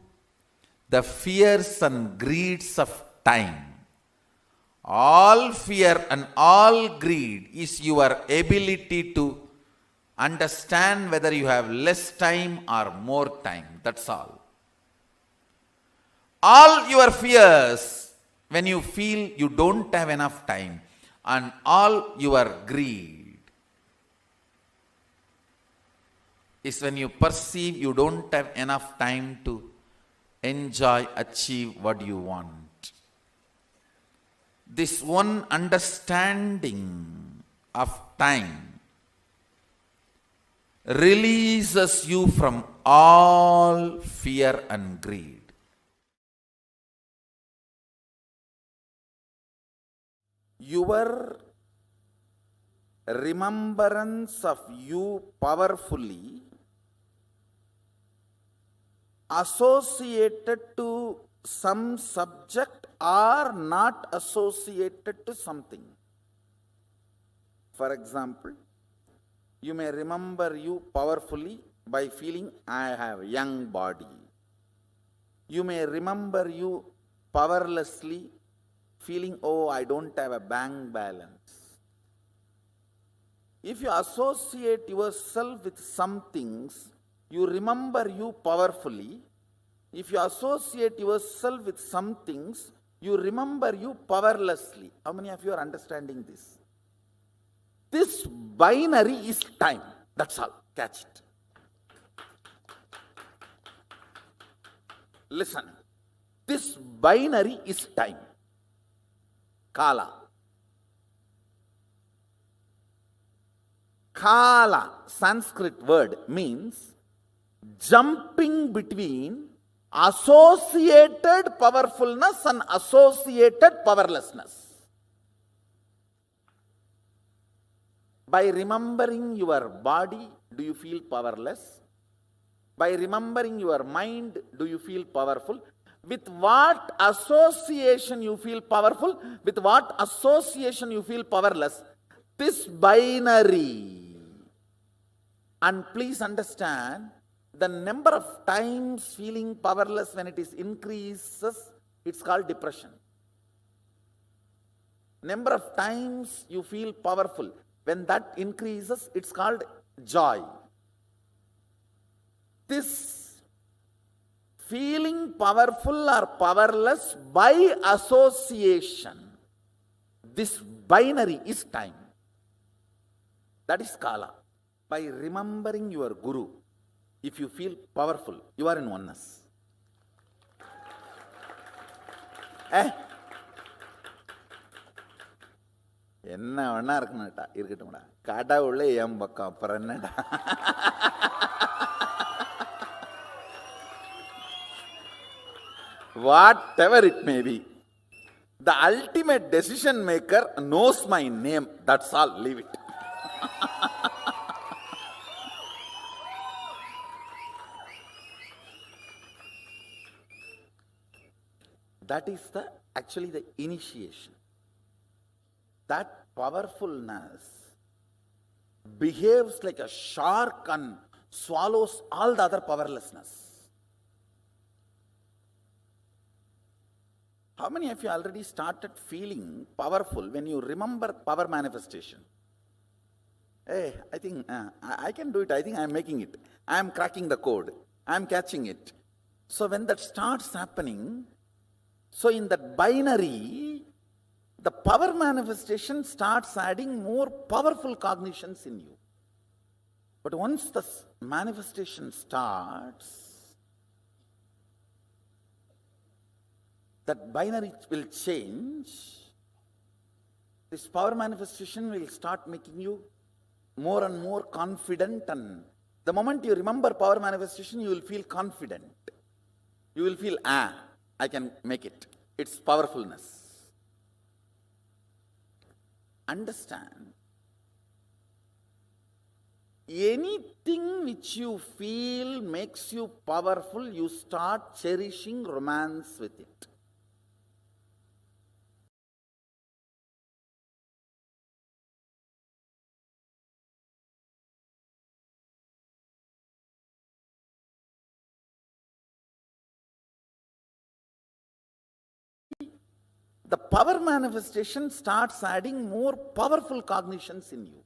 the fears and greeds of time. All fear and all greed is your ability to understand whether you have less time or more time. That's all. All your fears, when you feel you don't have enough time, and all your greed is when you perceive you don't have enough time to enjoy, achieve what you want. This one understanding of time releases you from all fear and greed. Your remembrance of you powerfully associated to some subject or not associated to something. For example, you may remember you powerfully by feeling I have a young body. You may remember you powerlessly feeling, oh, I don't have a bank balance. If you associate yourself with some things, you remember you powerfully. If you associate yourself with some things, you remember you powerlessly. How many of you are understanding this? This binary is time. That's all. Catch it. Listen. This binary is time. Kala. Kala, Sanskrit word, means jumping between associated powerfulness and associated powerlessness. By remembering your body, do you feel powerless? By remembering your mind, do you feel powerful? With what association you feel powerful? With what association you feel powerless? This binary. And please understand, the number of times feeling powerless when it is increases, it's called depression. Number of times you feel powerful, when that increases, it's called joy. This feeling powerful or powerless by association, this binary is time. That is Kala. By remembering your Guru, if you feel powerful, you are in oneness. என்ன வேணா இருக்கணும்டா, இருக்கட்டும்டா. கடவுளே என் பக்கம், அப்புறம் என்னடா? Whatever it may be, the ultimate decision maker knows my name. That's all. Leave it. That is actually the initiation. That powerfulness behaves like a shark and swallows all the other powerlessness. How many of you already started feeling powerful when you remember power manifestation? Hey, I think I can do it. I think I am making it. I am cracking the code. I am catching it. So when that starts happening, so in that binary, the power manifestation starts adding more powerful cognitions in you. But once the manifestation starts, that binary will change. This power manifestation will start making you more and more confident, and the moment you remember power manifestation, you will feel confident. You will feel, I can make it. It's powerfulness. Understand, anything which you feel makes you powerful, you start cherishing romance with it. The power manifestation starts adding more powerful cognitions in you.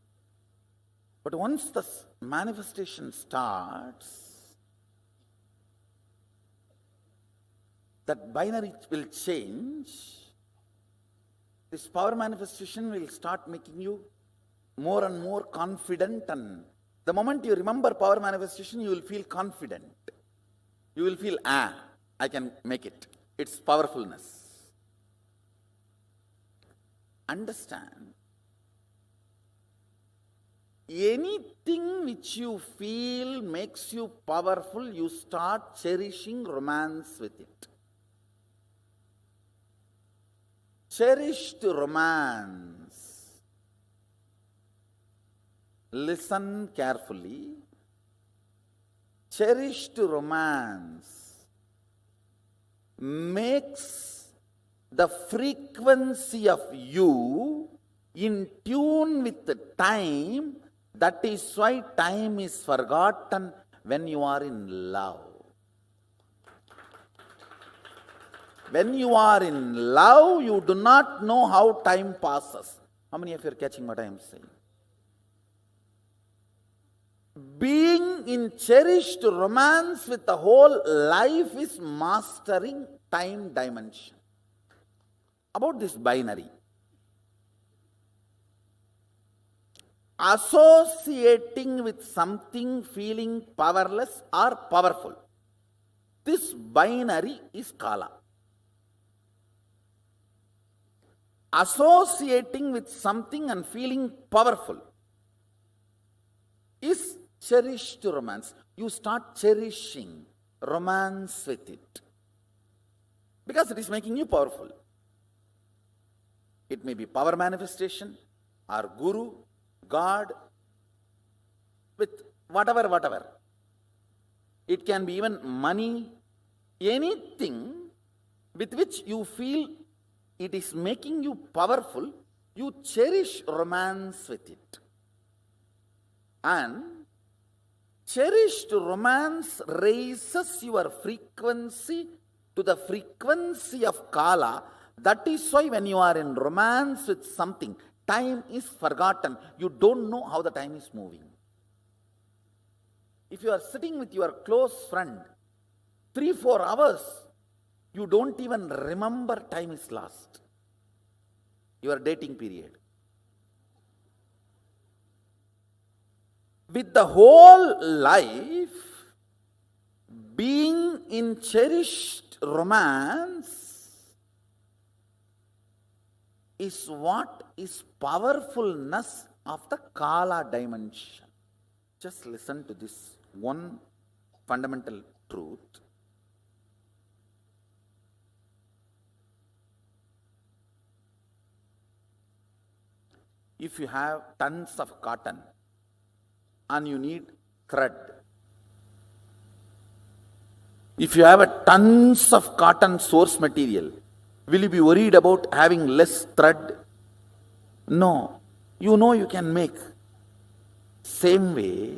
But once the manifestation starts, that binary will change. This power manifestation will start making you more and more confident, and the moment you remember power manifestation, you will feel confident. You will feel, I can make it. It's powerfulness. Understand, anything which you feel makes you powerful, you start cherishing romance with it. Cherished romance. Listen carefully. Cherished romance makes the frequency of you in tune with the time. That is why time is forgotten when you are in love. When you are in love, you do not know how time passes. How many of you are catching what I am saying? Being in cherished romance with the whole life is mastering time dimension. about this binary. Associating with something feeling powerless or powerful. This binary is kala. Associating with something and feeling powerful is cherished romance. You start cherishing romance with it because it is making you powerful. It may be power manifestation or guru, God, with whatever. It can be even money, anything with which you feel it is making you powerful, you cherish romance with it. And cherished romance raises your frequency to the frequency of kala. That is why when you are in romance with something, time is forgotten. You don't know how the time is moving. If you are sitting with your close friend 3-4 hours, you don't even remember time is lost. Your dating period. With the whole life being in cherished romance is what is powerfulness of the kala dimension. Just listen to this one fundamental truth. If you have tons of cotton and you need thread, if you have a tons of cotton source material, will you be worried about having less thread? No. You know you can make. Same way,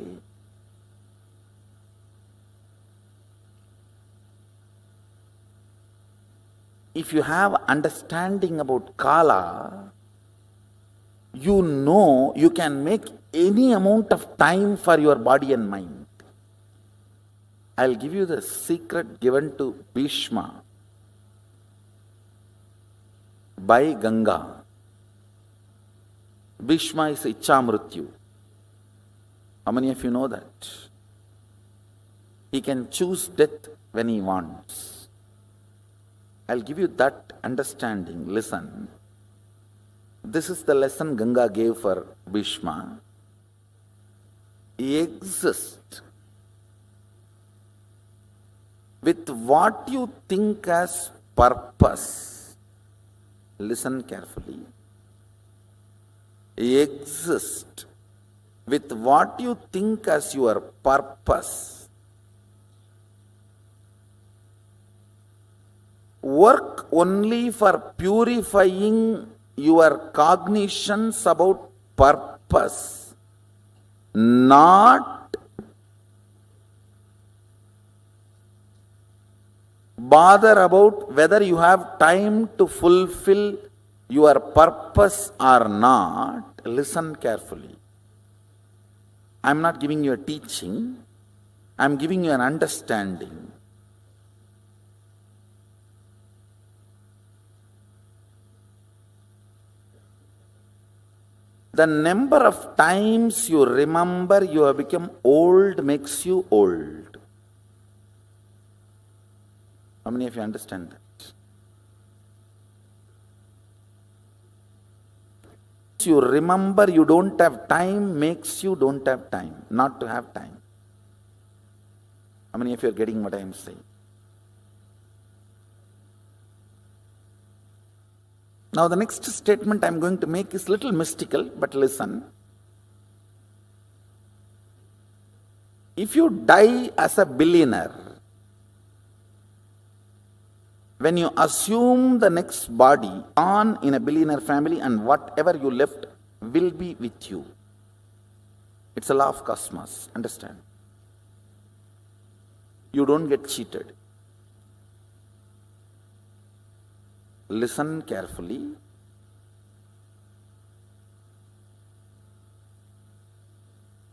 if you have understanding about kala, you know you can make any amount of time for your body and mind. I'll give you the secret given to Bhishma by Ganga. Bhishma is Ichcha Mrityu. How many of you know that? He can choose death when he wants. I'll give you that understanding. Listen. This is the lesson Ganga gave for Bhishma. Exist with what you think as purpose. Listen carefully. Exist with what you think as your purpose. Work only for purifying your cognitions about purpose, not bother about whether you have time to fulfill your purpose or not. Listen carefully. I am not giving you a teaching, I am giving you an understanding. The number of times you remember you have become old makes you old. How many of you understand that? You remember you don't have time makes you don't have time, not to have time. How many of you are getting what I am saying? Now the next statement I am going to make is little mystical, but listen. If you die as a billionaire, when you assume the next body on in a billionaire family, and whatever you left will be with you. It's a law of cosmos, understand? You don't get cheated. Listen carefully.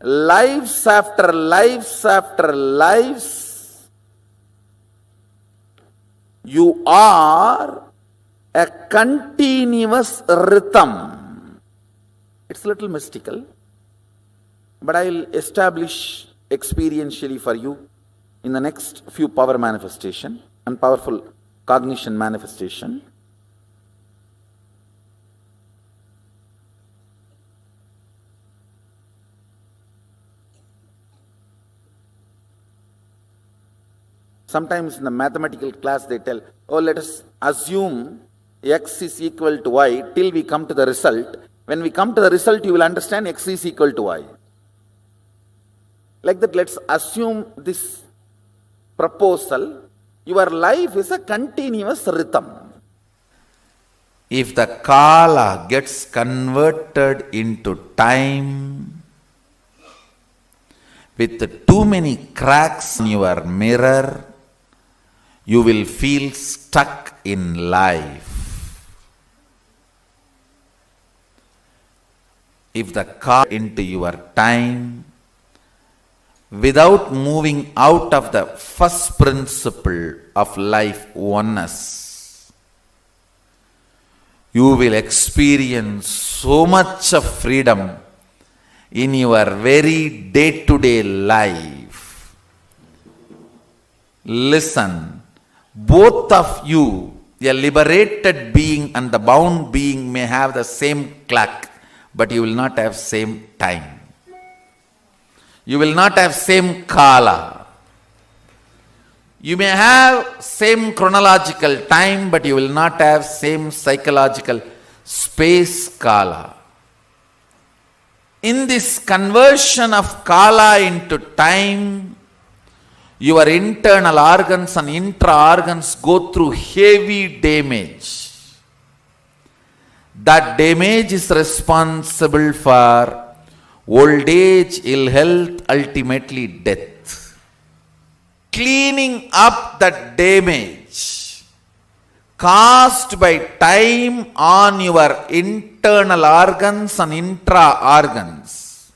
Lives after lives after lives, you are a continuous rhythm. It's a little mystical, but I'll establish experientially for you in the next few power manifestation and powerful cognition manifestation. Sometimes in the mathematical class they tell, oh, let us assume x is equal to y till we come to the result. When we come to the result, you will understand x is equal to y. Like that, let's assume this proposal. Your life is a continuous rhythm. If the kala gets converted into time with too many cracks in your mirror, you will feel stuck in life. If the kala into your time without moving out of the first principle of life, oneness, you will experience so much of freedom in your very day-to-day life. Listen, both of you, a liberated being and the bound being, may have the same clock, but you will not have same time. You will not have same kala. You may have same chronological time, but you will not have same psychological space kala. In this conversion of kala into time, your internal organs and intra-organs go through heavy damage. That damage is responsible for old age, ill health, ultimately death. Cleaning up that damage caused by time on your internal organs and intra-organs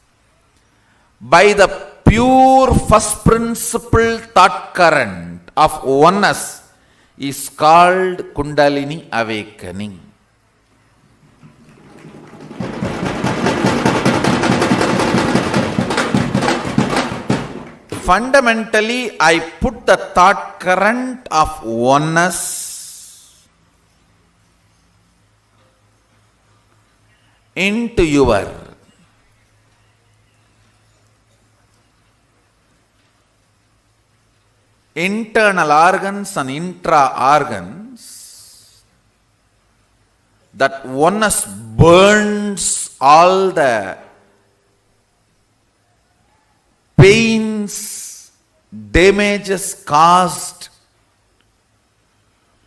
by the pure first principle thought current of oneness is called Kundalini awakening. Fundamentally, I put the thought current of oneness into your internal organs and intra-organs. That oneness burns all the pains, damages caused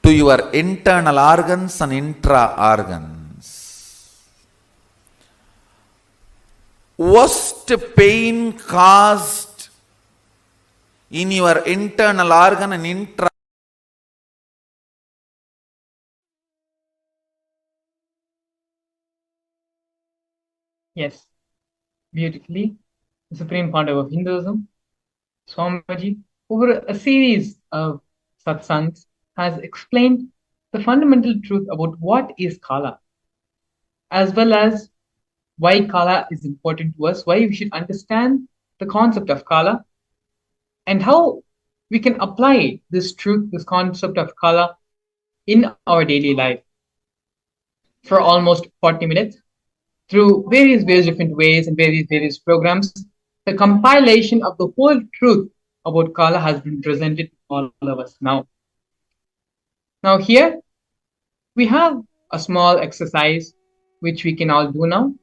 to your internal organs and intra-organs. Worst pain caused in your internal organ and intra. Yes, beautifully. The Supreme Pontiff of Hinduism, Swamiji, over a series of satsangs, has explained the fundamental truth about what is Kala, as well as why Kala is important to us, why we should understand the concept of Kala, and how we can apply this truth, this concept of Kala, in our daily life. For almost 40 minutes, through various different ways and various programs, the compilation of the whole truth about Kala has been presented to all of us now. Now here, we have a small exercise which we can all do now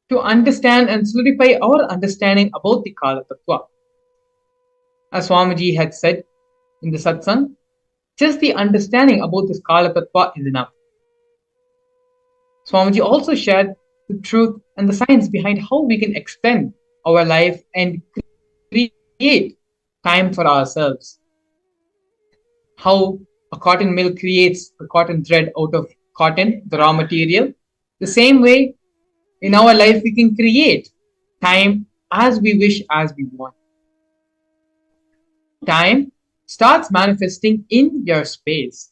to understand and solidify our understanding about the Kala Tattva. As Swamiji had said in the satsang, just the understanding about this Kala Tattva is enough. Swamiji also shared the truth and the science behind how we can extend our life and create time for ourselves. How a cotton mill creates a cotton thread out of cotton, the raw material. The same way, in our life, we can create time as we wish, as we want. Time starts manifesting in your space.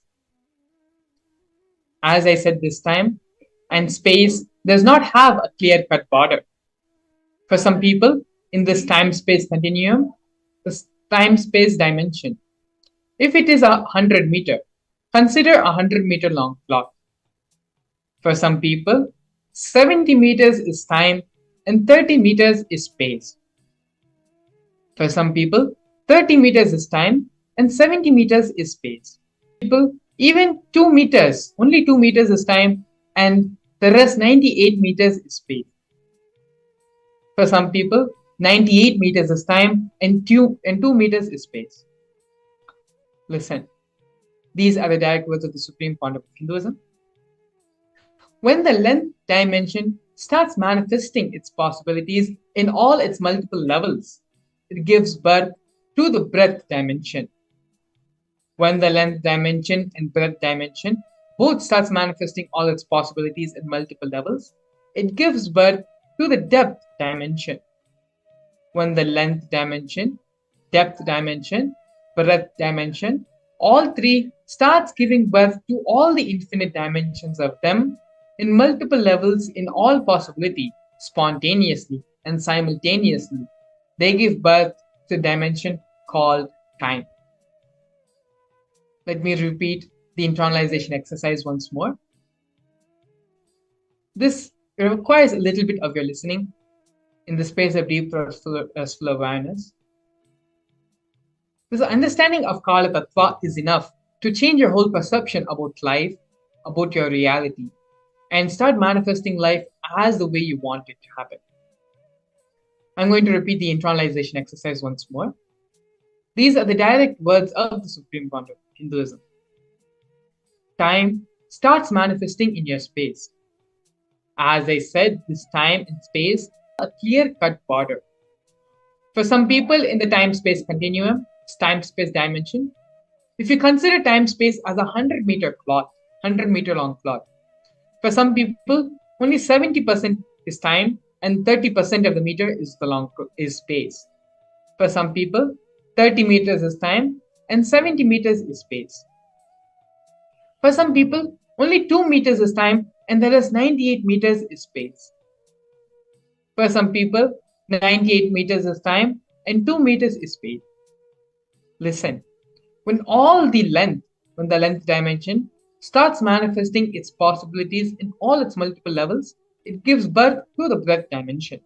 As I said, this time and space does not have a clear-cut border. For some people, in this time-space continuum, this time-space dimension, if it is 100 meter, consider a 100-meter long clock. For some people, 70 meters is time and 30 meters is space. For some people, 30 meters is time and 70 meters is space. People, even 2 meters, only 2 meters is time and the rest 98 meters is space. For some people, 98 meters is time and 2 meters is space. Listen, these are the direct words of the Supreme Founder of Hinduism. When the length dimension starts manifesting its possibilities in all its multiple levels, it gives birth to the breadth dimension. When the length dimension and breadth dimension both starts manifesting all its possibilities in multiple levels, it gives birth to the depth dimension. When the length dimension, depth dimension, breadth dimension, all three starts giving birth to all the infinite dimensions of them in multiple levels in all possibility, spontaneously and simultaneously, they give birth to a dimension called time. Let me repeat the internalization exercise once more. This requires a little bit of your listening in the space of deep restful awareness. This understanding of Kala Tattva is enough to change your whole perception about life, about your reality, and start manifesting life as the way you want it to happen. I'm going to repeat the internalization exercise once more. These are the direct words of the Supreme Founder of Hinduism. Time starts manifesting in your space. As I said, this time and space are a clear-cut border. For some people in the time-space continuum, time-space dimension, if you consider time-space as a 100-meter cloth, 100-meter long cloth, for some people, only 70% is time and 30% of the meter is space. For some people, 30 meters is time and 70 meters is space. For some people, only 2 meters is time and the rest 98 meters is space. For some people, 98 meters is time and 2 meters is space. Listen, when the length dimension starts manifesting its possibilities in all its multiple levels, it gives birth to the breadth dimension.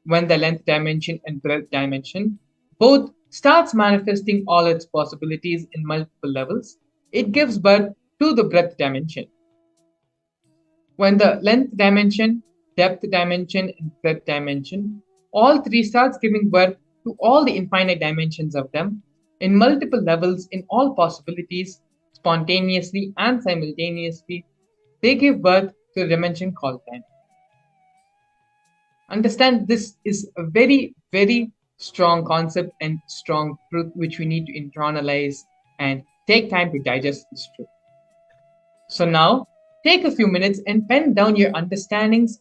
When the length dimension and breadth dimension both starts manifesting all its possibilities in multiple levels, it gives birth to the breadth dimension. When the length dimension, depth dimension, and breadth dimension, all three starts giving birth to all the infinite dimensions of them in multiple levels in all possibilities, spontaneously and simultaneously, they give birth to a dimension called time. Understand, this is a very, very strong concept and strong truth which we need to internalize and take time to digest this truth. So now, take a few minutes and pen down your understandings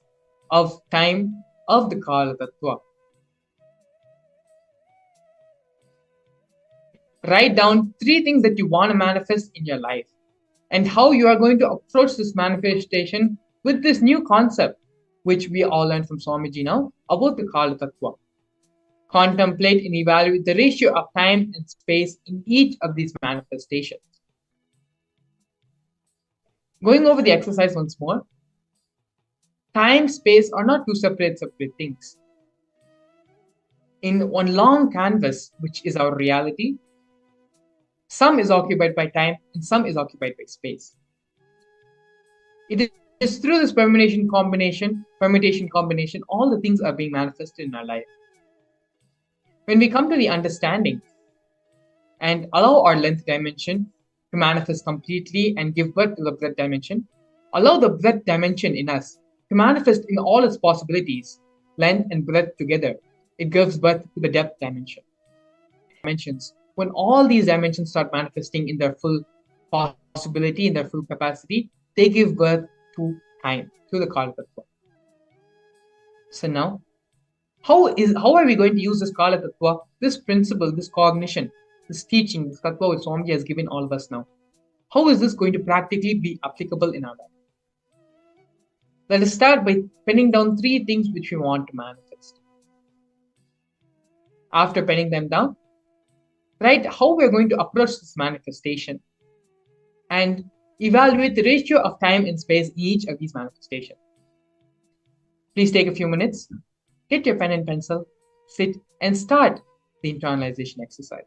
of time of the Kala Tattva. Write down 3 things that you want to manifest in your life and how you are going to approach this manifestation with this new concept, which we all learned from Swamiji now, about the Kala Tattva. Contemplate and evaluate the ratio of time and space in each of these manifestations. Going over the exercise once more, time, space are not two separate things. In one long canvas, which is our reality, some is occupied by time and some is occupied by space. It is through this permutation combination, all the things are being manifested in our life. When we come to the understanding and allow our length dimension to manifest completely and give birth to the breadth dimension, allow the breadth dimension in us to manifest in all its possibilities, length and breadth together, it gives birth to the depth dimension. When all these dimensions start manifesting in their full possibility, in their full capacity, they give birth to time, to the Kala Tattva. So now, how are we going to use this Kala Tattva, this principle, this cognition, this teaching, this Tattva which Swamiji has given all of us now? how is this going to practically be applicable in our life? Let us start by penning down 3 things which we want to manifest. After penning them down, write how we are going to approach this manifestation and evaluate the ratio of time and space in each of these manifestations. Please take a few minutes, get your pen and pencil, sit and start the internalization exercise.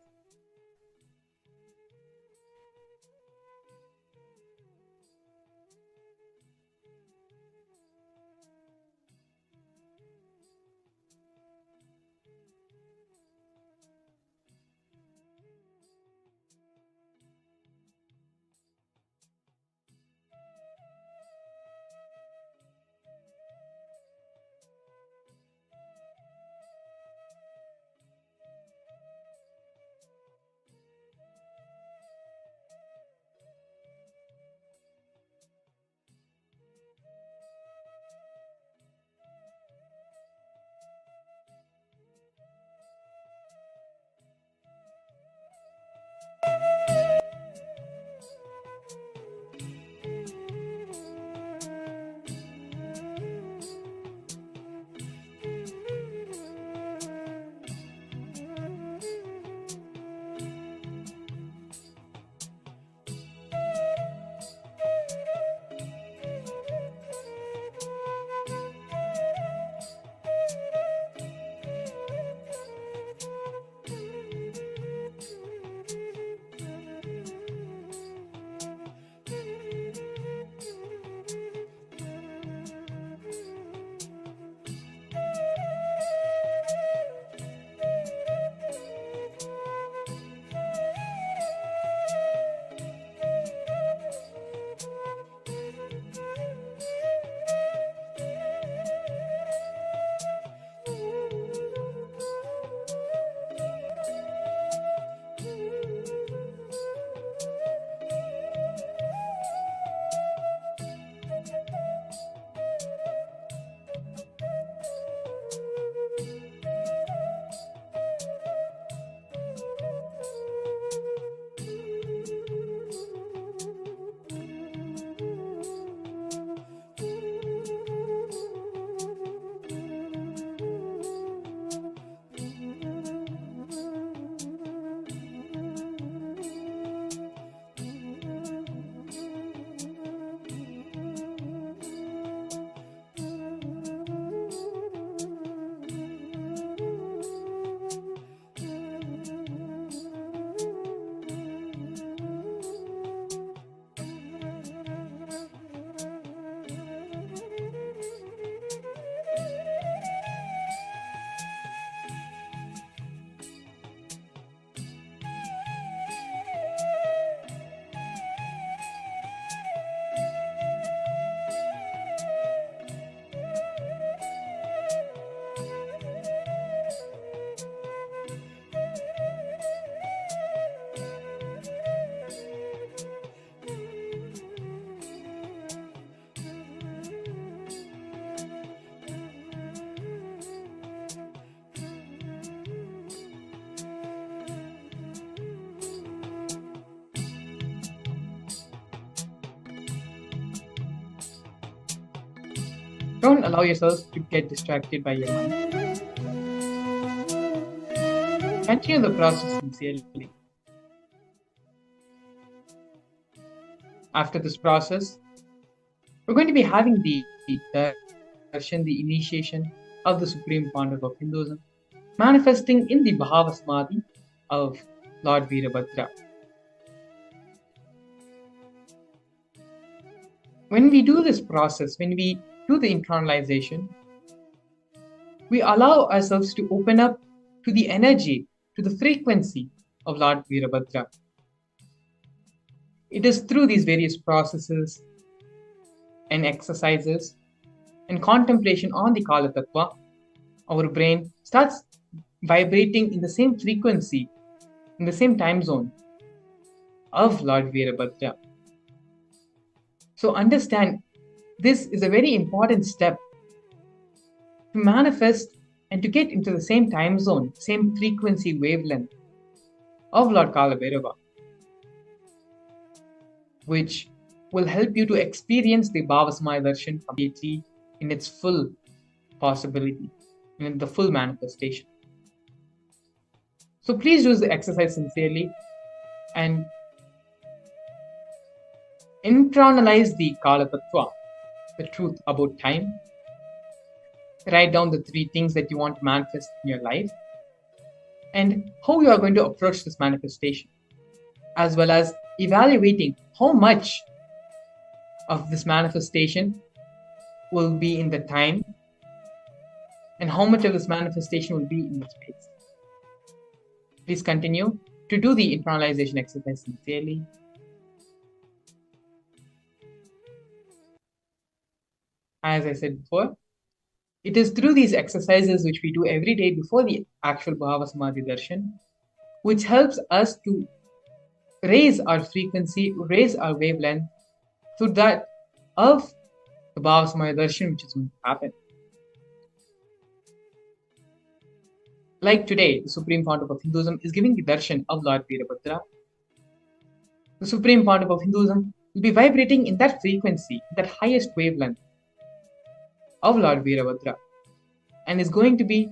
Don't allow yourself to get distracted by your mind. Continue the process sincerely. After this process, we're going to be having the Darshan, the initiation of the Supreme Pontiff of Hinduism, manifesting in the Bhava Samadhi of Lord Virabhadra. When we do this process, when we do the internalization, we allow ourselves to open up to the energy, to the frequency of Lord Virabhadra. It is through these various processes and exercises and contemplation on the Kala Tattva, our brain starts vibrating in the same frequency, in the same time zone of Lord Virabhadra. So understand, this is a very important step to manifest and to get into the same time zone, same frequency wavelength of Lord Kala Bhairava. which will help you to experience the Bhava Samadhi Darshan completely in its full possibility, in the full manifestation. So please do the exercise sincerely and internalize the Kala Tattva, the truth about time. Write down the 3 things that you want to manifest in your life and how you are going to approach this manifestation, as well as evaluating how much of this manifestation will be in the time and how much of this manifestation will be in the space. Please continue to do the internalization exercise sincerely. As I said before, it is through these exercises which we do every day before the actual Bhava Samadhi Darshan, which helps us to raise our frequency, raise our wavelength to that of the Bhava Samadhi Darshan which is going to happen. Like today, the Supreme Pontiff of Hinduism is giving the darshan of Lord Virabhadra. The Supreme Pontiff of Hinduism will be vibrating in that frequency, that highest wavelength of Lord Virabhadra, and is going to be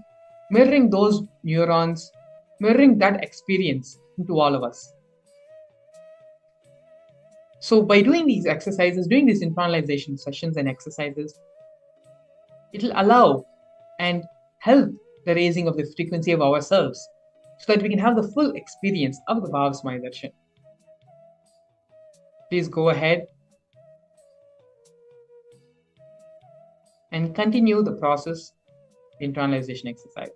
mirroring those neurons, mirroring that experience into all of us. So by doing these exercises, doing these internalization sessions and exercises, it will allow and help the raising of the frequency of ourselves so that we can have the full experience of the Bhava Samadhi Darshan. Please go ahead and continue the process, the internalization exercise.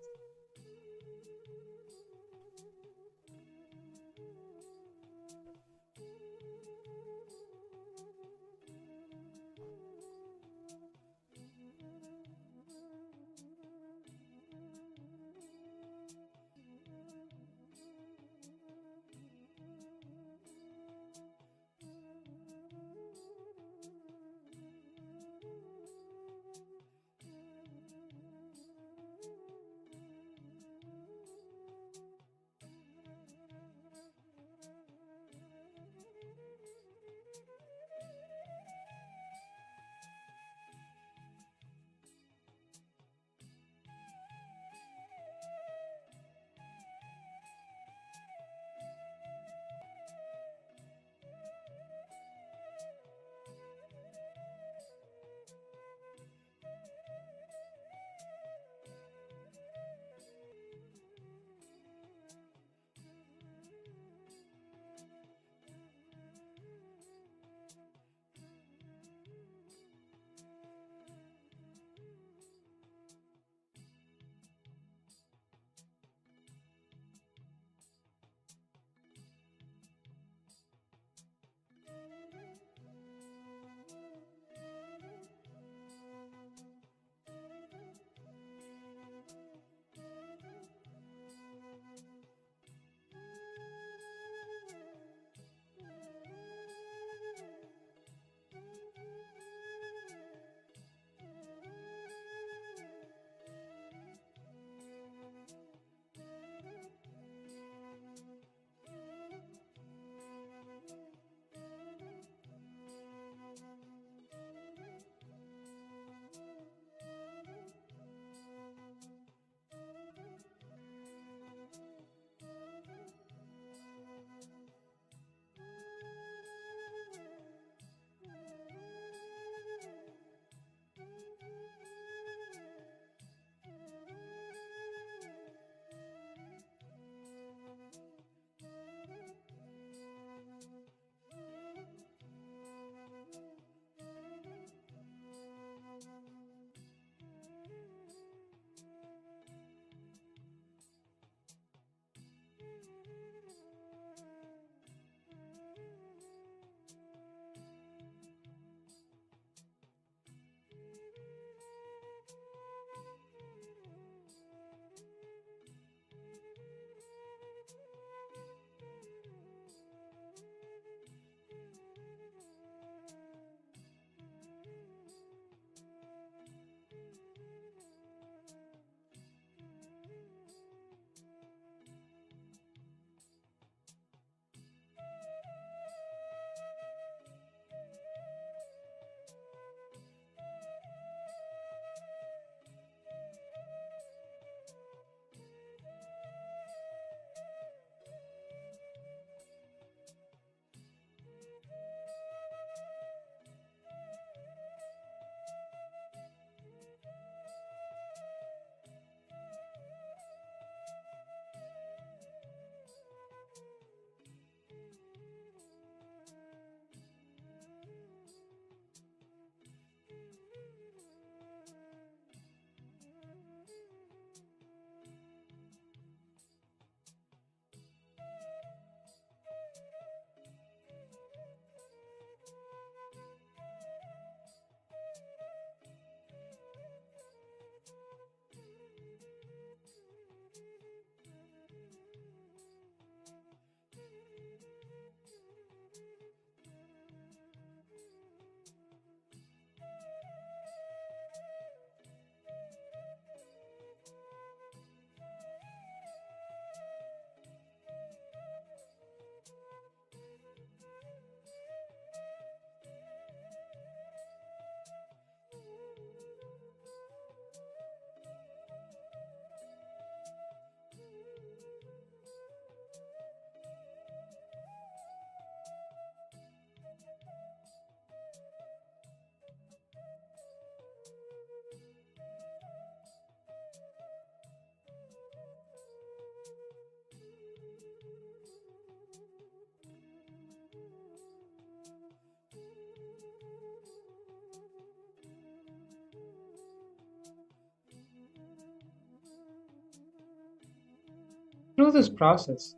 Through this process,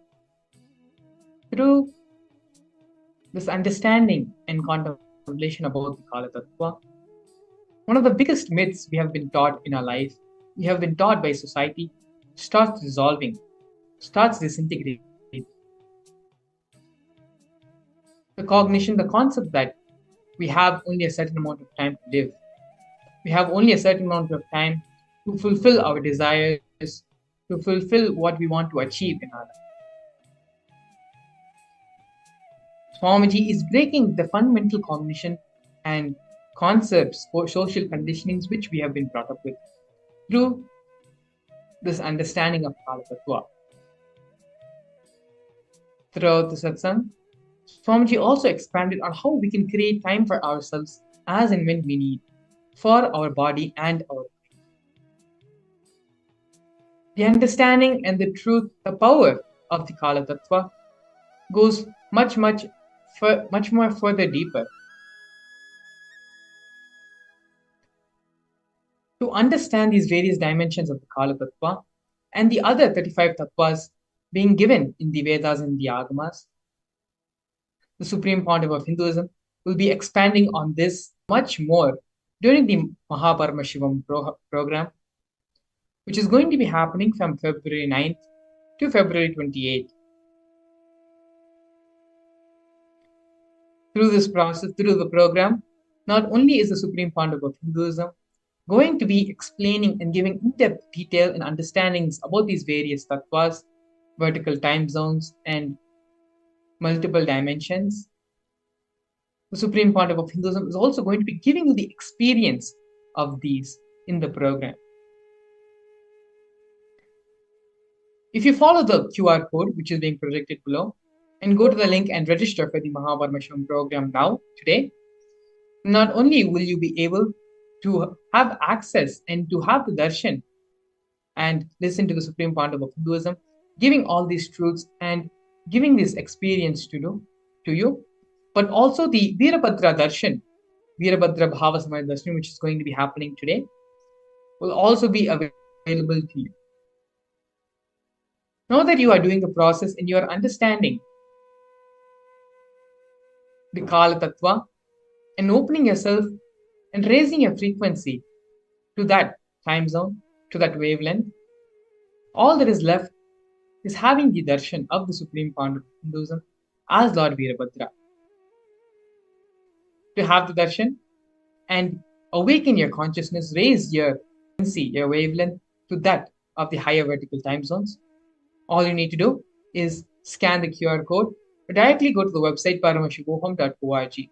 through this understanding and contemplation about the Kala Tattva, one of the biggest myths we have been taught in our life, we have been taught by society, starts dissolving, starts disintegrating. The cognition, the concept that we have only a certain amount of time to live, we have only a certain amount of time to fulfill our desires, to fulfill what we want to achieve in our life. Swamiji is breaking the fundamental cognition and concepts or social conditionings which we have been brought up with through this understanding of Kala Tattva. Throughout the satsang, Swamiji also expanded on how we can create time for ourselves as and when we need, for our body and our mind. The understanding and the truth, the power of the Kala Tattva goes much more further deeper. To understand these various dimensions of the Kala Tattva and the other 35 Tattvas being given in the Vedas and the Agamas, the Supreme Pontiff of Hinduism will be expanding on this much more during the Paramashivam program, which is going to be happening from February 9th to February 28th. Through this process, through the program, not only is the Supreme Pontiff of Hinduism going to be explaining and giving in-depth detail and understandings about these various tattvas, vertical time zones, and multiple dimensions, the Supreme Pontiff of Hinduism is also going to be giving you the experience of these in the program. If you follow the QR code, which is being projected below, and go to the link and register for the Paramashivam program now, today, not only will you be able to have access and to have the darshan and listen to the Supreme Pontiff of Hinduism, giving all these truths and giving this experience to you, but also the Virabhadra Darshan, Virabhadra Bhava Samadhi Darshan, which is going to be happening today, will also be available to you. Now that you are doing the process and you are understanding the Kala Tattva and opening yourself and raising your frequency to that time zone, to that wavelength, all that is left is having the darshan of the Supreme Pontiff of Hinduism as Lord Virabhadra. To have the darshan and awaken your consciousness, raise your frequency, your wavelength to that of the higher vertical time zones, all you need to do is scan the QR code or directly go to the website paramashivam.org,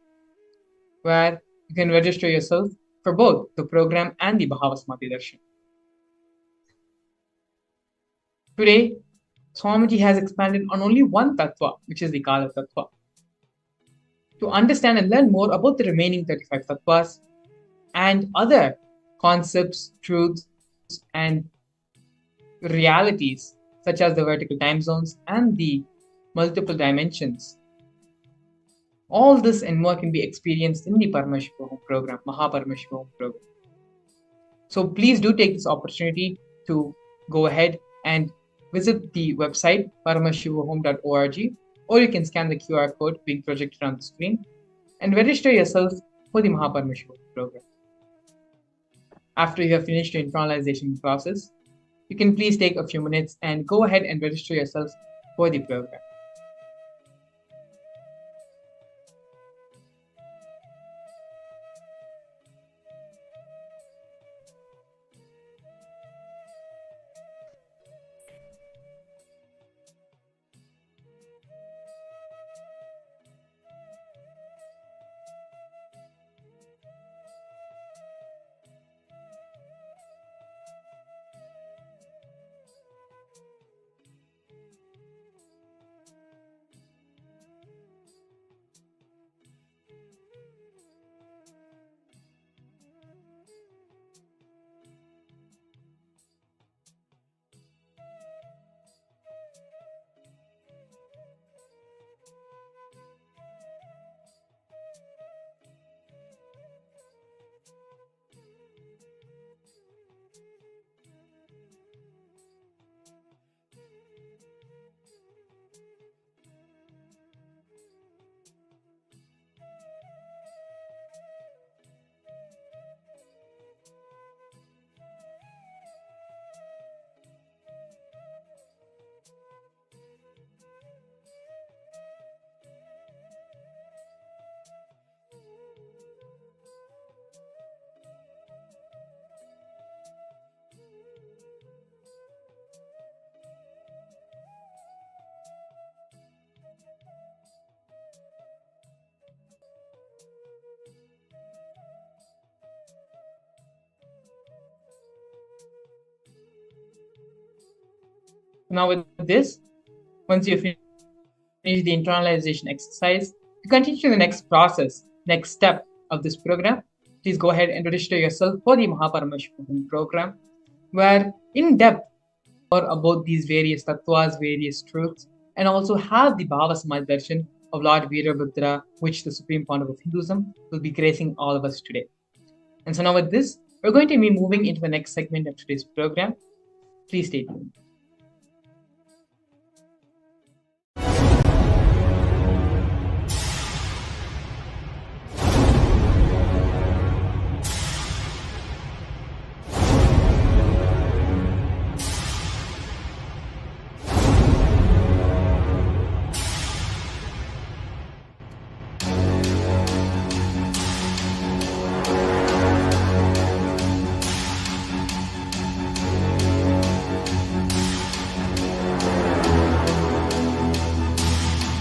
where you can register yourself for both the program and the Bhava Samadhi Darshan. Today, Swamiji has expanded on only one tattva, which is the Kala Tattva. To understand and learn more about the remaining 35 tattvas and other concepts, truths, and realities, such as the vertical time zones and the multiple dimensions, all this and more can be experienced in the Paramashivam program, Paramashivam program. So please do take this opportunity to go ahead and visit the website paramashivam.org, or you can scan the QR code being projected on the screen and register yourself for the Paramashivam program. After you have finished your internalization process, you can please take a few minutes and go ahead and register yourself for the program. Now, with this, once you finish the internalization exercise, to continue to the next process, next step of this program, please go ahead and register yourself for the Paramashivam program, where in depth more about these various tattvas, various truths, and also have the Bhava Samadhi Darshan of Lord Virabhadra, which the Supreme Founder of Hinduism will be gracing all of us today. And so now with this, we're going to be moving into the next segment of today's program. Please stay tuned.